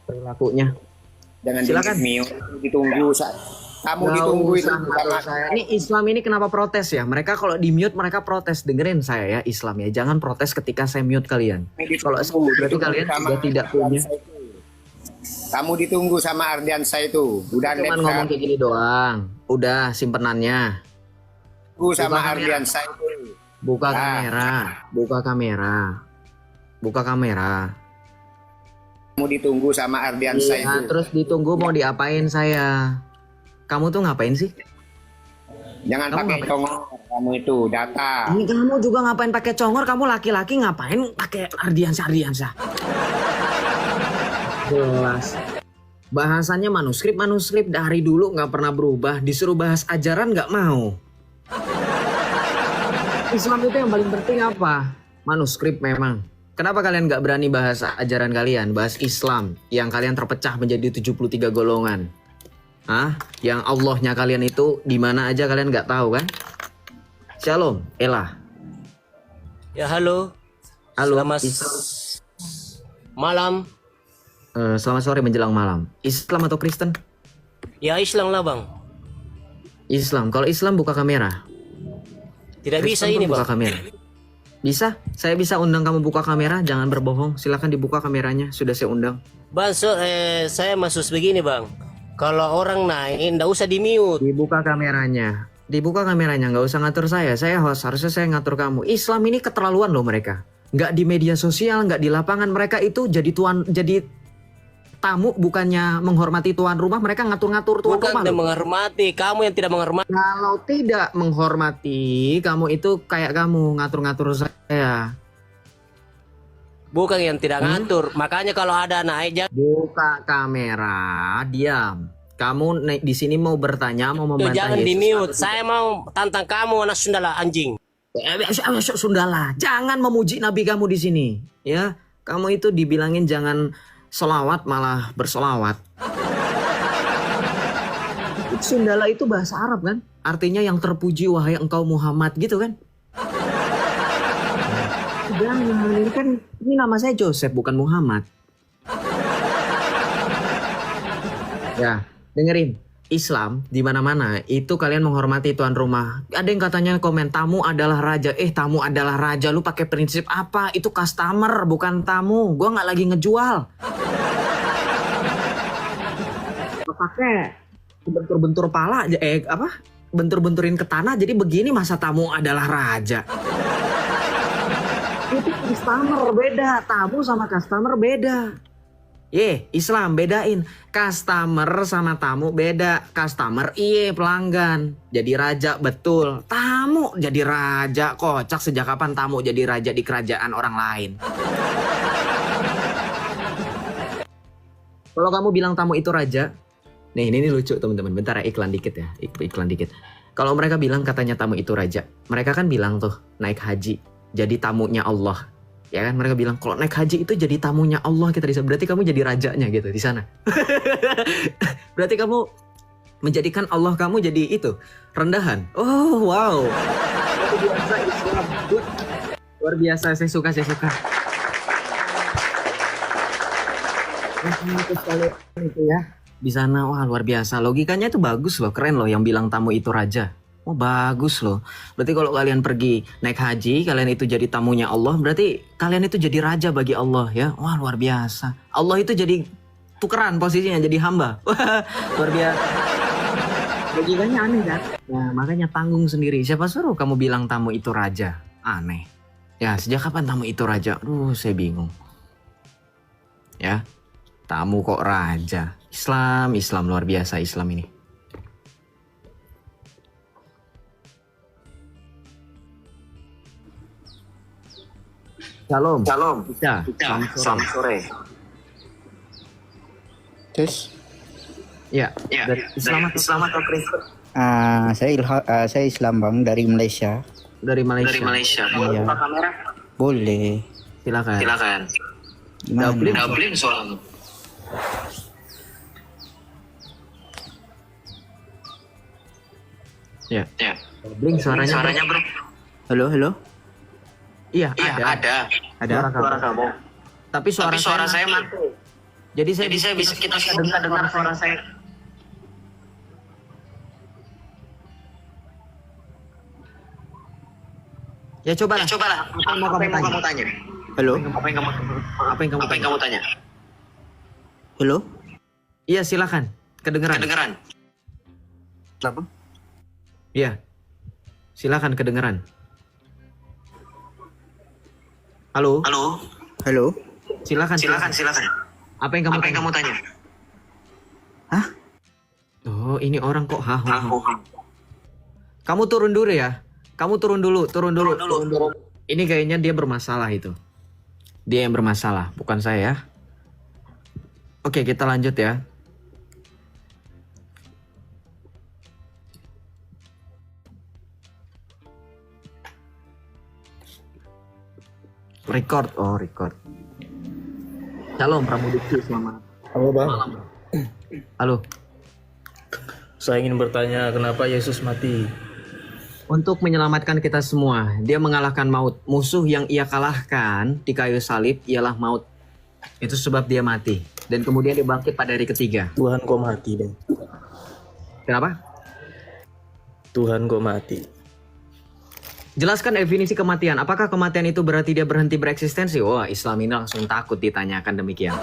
perilakunya. Jangan Silakan. ditunggu. Kamu ditunggu itu sama saya. Ini Islam ini kenapa protes ya? Mereka kalau di mute mereka protes. Dengerin saya ya Islam ya. Jangan protes ketika saya mute kalian. Kalau berarti kalian sudah tidak punya. Kamu ditunggu sama Ardiansa itu. Udah Cuman ngomong kayak gini doang. Udah simpenannya. Tunggu sama Ardiansa itu. Buka kamera. Buka kamera. Buka kamera. Kamu ditunggu sama Ardiansa itu. Nah, terus ditunggu mau diapain saya? Kamu tuh ngapain sih? Jangan pakai congor. Kamu itu data. Ini kamu juga ngapain pakai congor? Kamu laki-laki ngapain pakai Ardiansa? Jelas. Bahasannya manuskrip dari dulu nggak pernah berubah. Disuruh bahas ajaran nggak mau. Islam itu yang paling penting apa? Manuskrip memang. Kenapa kalian nggak berani bahas ajaran kalian? Bahas Islam yang kalian terpecah menjadi 73 golongan. Yang Allahnya kalian itu di mana aja kalian nggak tahu kan? Shalom, Ella. Ya halo. Halo. Selamat malam. Selamat sore menjelang malam. Islam atau Kristen? Ya Islam lah bang. Islam. Kalau Islam buka kamera. Tidak Kristen bisa ini buka bang. kamera. Bisa? Saya bisa undang kamu buka kamera. Jangan berbohong. Silakan dibuka kameranya. Sudah saya undang. Bang, saya maksud begini bang. Kalau orang naik, ndak usah di mute. Dibuka kameranya. Dibuka kameranya. Nggak usah ngatur saya. Saya host. Harusnya saya ngatur kamu. Islam ini keterlaluan loh mereka. Nggak di media sosial, nggak di lapangan. Mereka itu jadi tamu, bukannya menghormati tuan rumah. Mereka ngatur-ngatur tuan rumah. Bukan menghormati. Kamu yang tidak menghormati. Kalau tidak menghormati, kamu itu kayak kamu ngatur-ngatur saya. Bukan yang tidak ngatur. Makanya kalau ada naik Buka kamera, diam. Kamu di sini mau bertanya, mau membantah jangan Yesus. di mute. Saya mau tantang kamu anak Sundala anjing. Sundala, jangan memuji nabi kamu di sini, ya. Kamu itu dibilangin jangan selawat malah bersolawat. Sundala itu bahasa Arab kan? Artinya yang terpuji wahai engkau Muhammad gitu kan? Jangan, ini nama saya Joseph bukan Muhammad. Ya, dengerin. Islam di mana-mana itu kalian menghormati tuan rumah. Ada yang katanya komen tamu adalah raja. Tamu adalah raja. Lu pakai prinsip apa? Itu customer bukan tamu. Gua nggak lagi ngejual. Pakai bentur-bentur pala bentur-benturin ke tanah jadi begini masa tamu adalah raja. Itu customer beda. Tamu sama customer beda. Islam bedain. Customer sama tamu beda. Customer pelanggan. Jadi raja betul. Tamu jadi raja. Kocak, sejak kapan tamu jadi raja di kerajaan orang lain? Kalau kamu bilang tamu itu raja. Nih ini lucu teman-teman. Bentar ya, iklan dikit ya. Iklan dikit. Kalau mereka bilang katanya tamu itu raja. Mereka kan bilang tuh naik haji. Jadi tamunya Allah. Ya kan mereka bilang kalau naik haji itu jadi tamunya Allah kita di sana. Berarti kamu jadi rajanya gitu di sana. Berarti kamu menjadikan Allah kamu jadi itu rendahan. Oh wow. Luar biasa Islam. Luar biasa, saya suka. Terus kalian itu ya di sana, wah luar biasa. Logikanya itu bagus loh, keren loh yang bilang tamu itu raja. Oh bagus loh. Berarti kalau kalian pergi naik haji, kalian itu jadi tamunya Allah. Berarti kalian itu jadi raja bagi Allah ya. Wah luar biasa. Allah itu jadi tukeran posisinya jadi hamba. Wah luar biasa. Logikanya aneh kan? Nah makanya tanggung sendiri. Siapa suruh kamu bilang tamu itu raja? Aneh. Ya sejak kapan tamu itu raja? Saya bingung. Ya tamu kok raja? Islam luar biasa Islam ini. Shalom. Shalom. Ya, Selamat sore. Tes. Ya, dari Islam atau Kristen? Saya Islam Bang dari Malaysia. Dari Malaysia. Iya. Boleh. Silakan. Gimana? Dublin soalnya. Ya. Blink suaranya bro. Halo. Iya, Ada. Suara kamu. Tapi suara saya mati. Jadi Saya bisa kita dengar suara saya. Ya coba lah. Apa yang mau kamu tanya? Halo. Apa yang kamu tanya? Halo. Iya, silakan. Kedengeran. Kenapa? Iya. Silakan kedengeran. Halo. Silakan. Apa yang kamu tanya? Hah? Oh, ini orang kok Kamu turun dulu ya. Kamu turun dulu. Ini kayaknya dia bermasalah itu. Dia yang bermasalah, bukan saya. Oke, kita lanjut ya. Record. Shalom Pramudiksi, selamat. Halo Bang. Halo. Saya ingin bertanya kenapa Yesus mati? Untuk menyelamatkan kita semua, dia mengalahkan maut. Musuh yang ia kalahkan di kayu salib ialah maut. Itu sebab dia mati. Dan kemudian dia bangkit pada hari ketiga. Tuhan kok mati, Bang? Kenapa? Tuhan kok mati? Jelaskan definisi kematian. Apakah kematian itu berarti dia berhenti bereksistensi? Wah, Islam ini langsung takut ditanyakan demikian.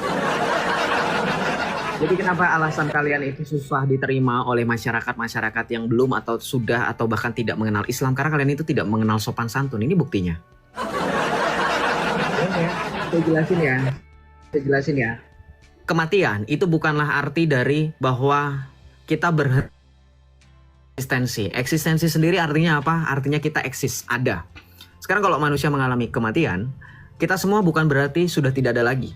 Jadi kenapa alasan kalian itu susah diterima oleh masyarakat yang belum atau sudah atau bahkan tidak mengenal Islam? Karena kalian itu tidak mengenal sopan santun. Ini buktinya. Saya jelasin ya. Kematian itu bukanlah arti dari bahwa kita berhenti. Eksistensi sendiri artinya apa? Artinya kita eksis, ada. Sekarang kalau manusia mengalami kematian, kita semua bukan berarti sudah tidak ada lagi.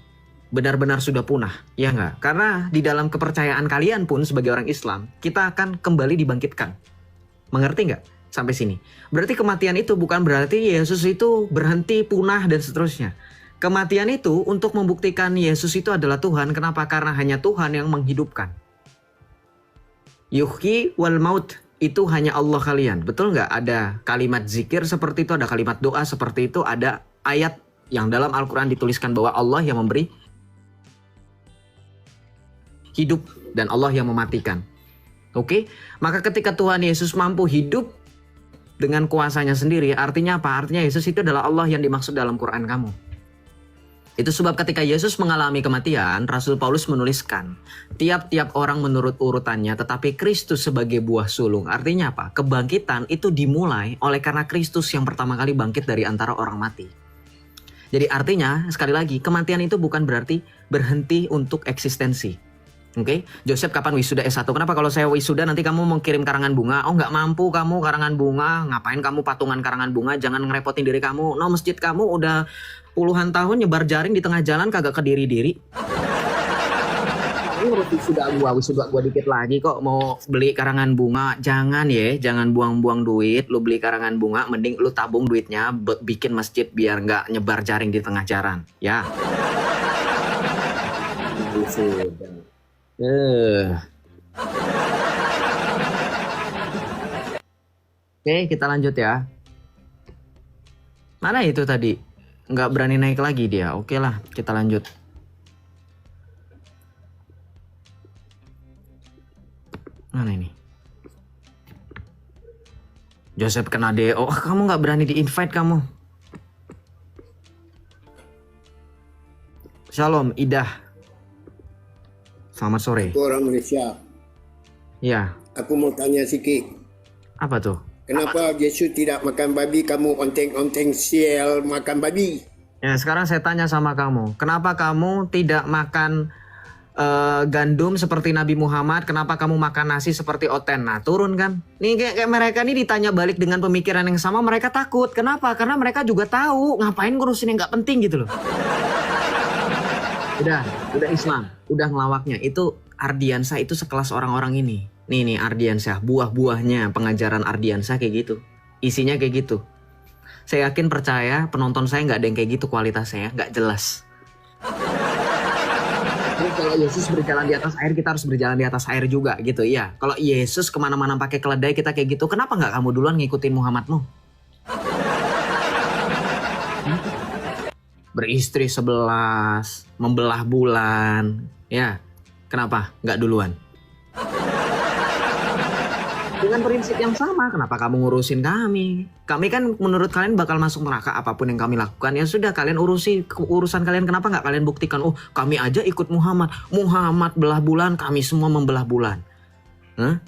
Benar-benar sudah punah, ya nggak? Karena di dalam kepercayaan kalian pun sebagai orang Islam, kita akan kembali dibangkitkan. Mengerti nggak? Sampai sini. Berarti kematian itu bukan berarti Yesus itu berhenti, punah, dan seterusnya. Kematian itu untuk membuktikan Yesus itu adalah Tuhan. Kenapa? Karena hanya Tuhan yang menghidupkan. Yuhyi wal maut. Itu hanya Allah kalian. Betul nggak? Ada kalimat zikir seperti itu, ada kalimat doa seperti itu, ada ayat yang dalam Al-Quran dituliskan bahwa Allah yang memberi hidup dan Allah yang mematikan. Oke? Maka ketika Tuhan Yesus mampu hidup dengan kuasanya sendiri, artinya apa? Artinya Yesus itu adalah Allah yang dimaksud dalam Quran kamu. Itu sebab ketika Yesus mengalami kematian, Rasul Paulus menuliskan, tiap-tiap orang menurut urutannya, tetapi Kristus sebagai buah sulung. Artinya apa? Kebangkitan itu dimulai oleh karena Kristus yang pertama kali bangkit dari antara orang mati. Jadi artinya, sekali lagi, kematian itu bukan berarti berhenti untuk eksistensi. Oke, Joseph kapan wisuda S1? Kenapa kalau saya wisuda nanti kamu mau kirim karangan bunga? Oh nggak mampu kamu karangan bunga, ngapain kamu patungan karangan bunga? Jangan ngerepotin diri kamu. No, masjid kamu udah puluhan tahun nyebar jaring di tengah jalan kagak kediri-diri. Ini wisuda gua dikit lagi kok mau beli karangan bunga. Jangan ya, jangan buang-buang duit. Lu beli karangan bunga, mending lu tabung duitnya bikin masjid biar nggak nyebar jaring di tengah jalan. Ya. Oke, kita lanjut ya. Mana itu tadi? Nggak berani naik lagi dia. Oke lah, kita lanjut. Mana ini? Joseph kena DO. Oh, kamu nggak berani di-invite kamu. Shalom, Idah. Selamat sore. Aku orang Malaysia. Ya. Aku mau tanya sikit. Apa tuh? Kenapa Yesus tidak makan babi, kamu onteng-onteng sial makan babi? Ya, sekarang saya tanya sama kamu. Kenapa kamu tidak makan gandum seperti Nabi Muhammad, kenapa kamu makan nasi seperti Oten? Nah, turun kan? Nih kayak mereka nih ditanya balik dengan pemikiran yang sama, mereka takut. Kenapa? Karena mereka juga tahu ngapain ngurusin yang nggak penting gitu loh. Udah Islam, udah ngelawaknya. Itu Ardiansyah itu sekelas orang-orang ini. Nih Ardiansyah, buah-buahnya pengajaran Ardiansyah kayak gitu. Isinya kayak gitu. Saya yakin percaya penonton saya nggak ada yang kayak gitu kualitasnya, nggak jelas. Terus kalau Yesus berjalan di atas air, kita harus berjalan di atas air juga gitu. Iya, kalau Yesus kemana-mana pakai keledai, kita kayak gitu. Kenapa nggak kamu duluan ngikutin Muhammadmu? Beristri 11, membelah bulan. Ya, kenapa nggak duluan? Dengan prinsip yang sama, kenapa kamu ngurusin kami? Kami kan menurut kalian bakal masuk neraka apapun yang kami lakukan. Ya sudah, kalian urusi urusan kalian. Kenapa nggak kalian buktikan? Oh, kami aja ikut Muhammad. Muhammad belah bulan, kami semua membelah bulan. Hah?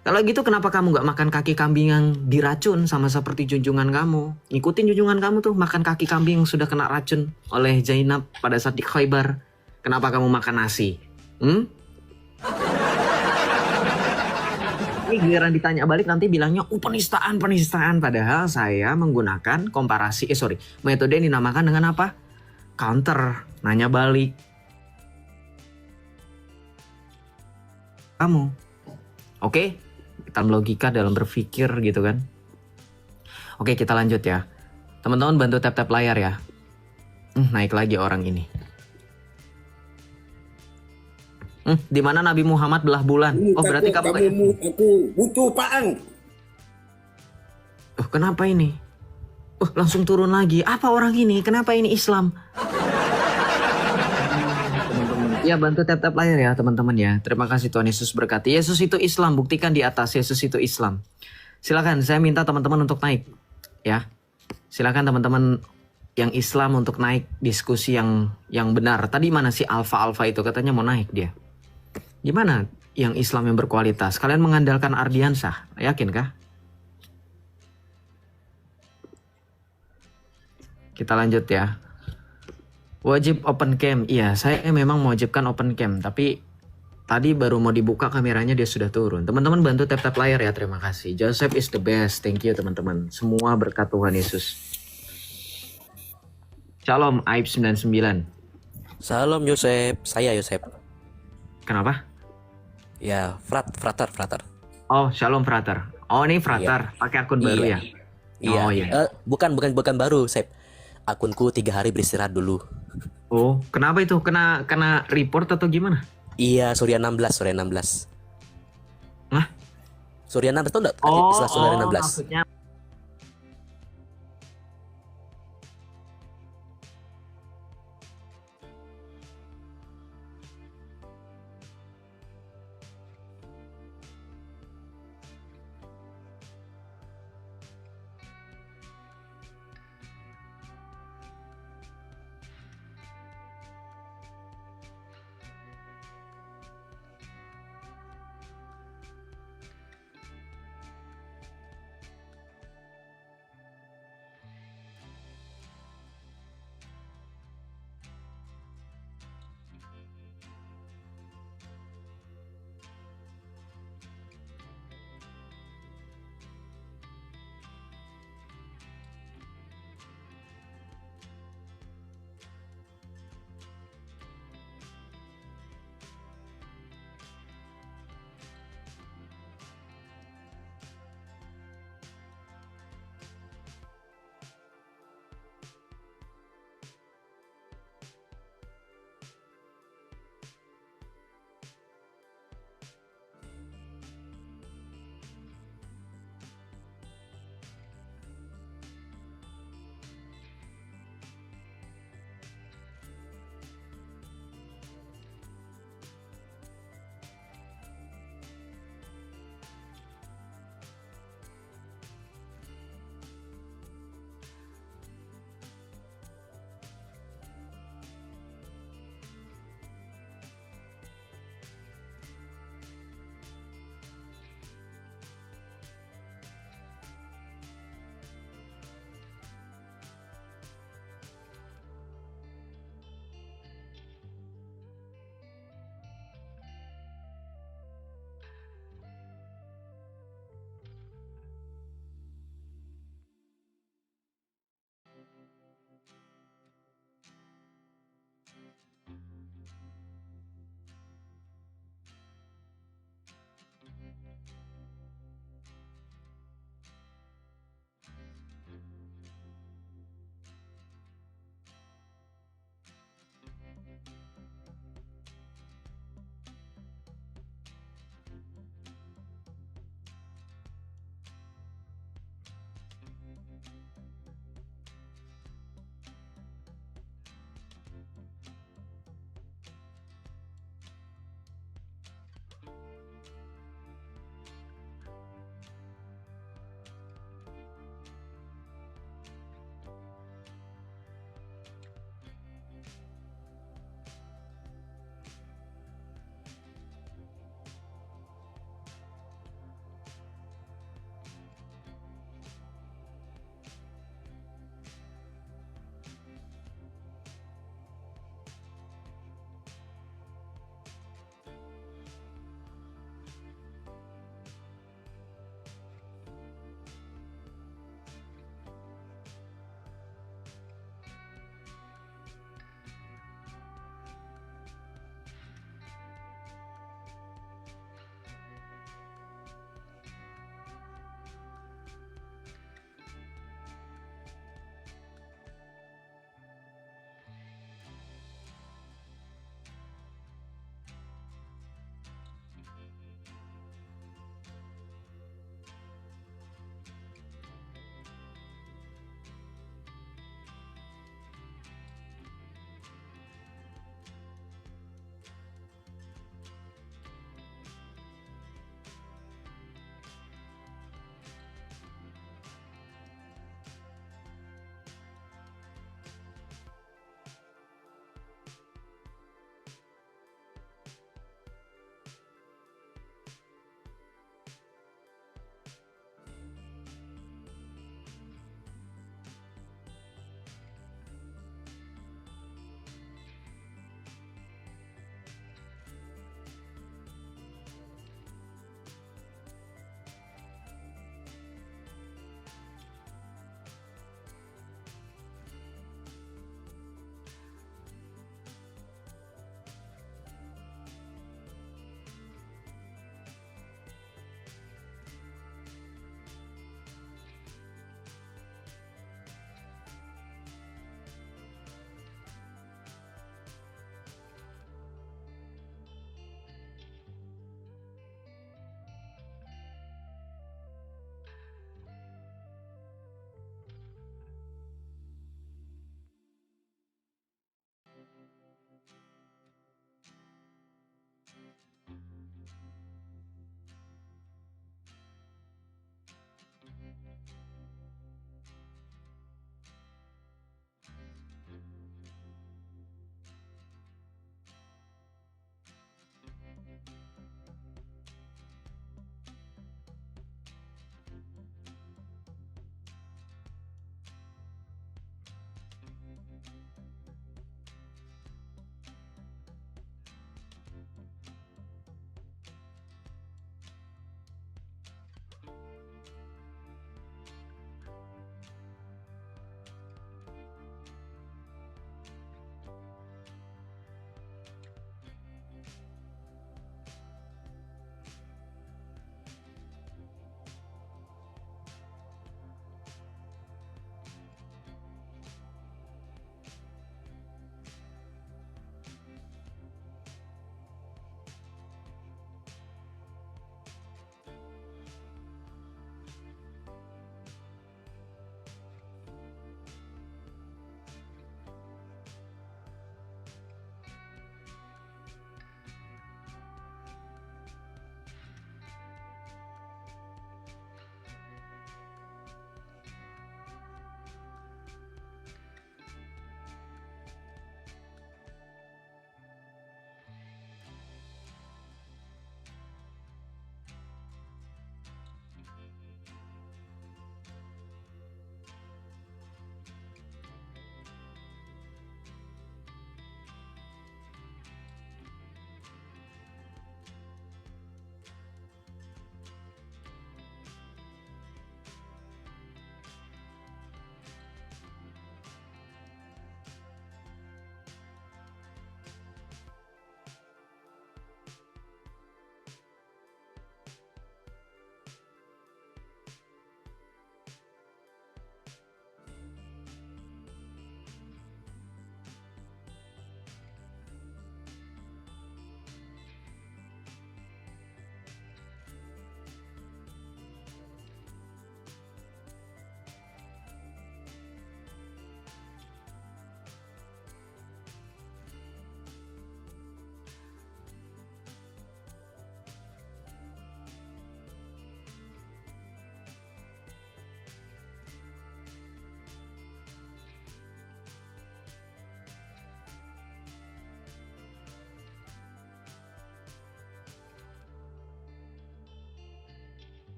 Kalau gitu kenapa kamu nggak makan kaki kambing yang diracun sama seperti junjungan kamu? Ikutin junjungan kamu tuh, makan kaki kambing yang sudah kena racun oleh Zainab pada saat di Khaybar. Kenapa kamu makan nasi? Ini giliran ditanya balik nanti bilangnya penistaan. Padahal saya menggunakan metode yang dinamakan dengan apa? Counter, nanya balik. Kamu, oke? Dalam logika, dalam berpikir gitu kan. Oke, kita lanjut ya. Teman-teman bantu tap-tap layar ya. Naik lagi orang ini. Di mana Nabi Muhammad belah bulan? Oh, berarti kamu aku butuh apaan? Kenapa ini? Langsung turun lagi. Apa orang ini? Kenapa ini Islam? Ya, bantu tap-tap layar ya teman-teman ya. Terima kasih, Tuhan Yesus berkati. Yesus itu Islam, buktikan di atas Yesus itu Islam. Silakan, saya minta teman-teman untuk naik ya. Silakan teman-teman yang Islam untuk naik diskusi yang benar. Tadi mana si Alfa itu katanya mau naik dia. Gimana yang Islam yang berkualitas? Kalian mengandalkan Ardiansyah, yakin kah? Kita lanjut ya. Wajib open cam. Iya, saya memang mewajibkan open cam, tapi tadi baru mau dibuka kameranya dia sudah turun. Teman-teman bantu tap-tap layar ya, terima kasih. Joseph is the best. Thank you teman-teman. Semua berkat Tuhan Yesus. Shalom Aib 99. Salam Yosef, saya Yosef. Kenapa? Ya, frater. Oh, shalom frater. Oh, ini frater, pakai akun baru ya? Iya. Oh iya. Bukan baru, Sep. Akunku 3 hari beristirahat dulu. Oh, kenapa itu? Kena report atau gimana? Iya, Surya 16. Hah? Surya 16 tau enggak? Oh, Surya 16. maksudnya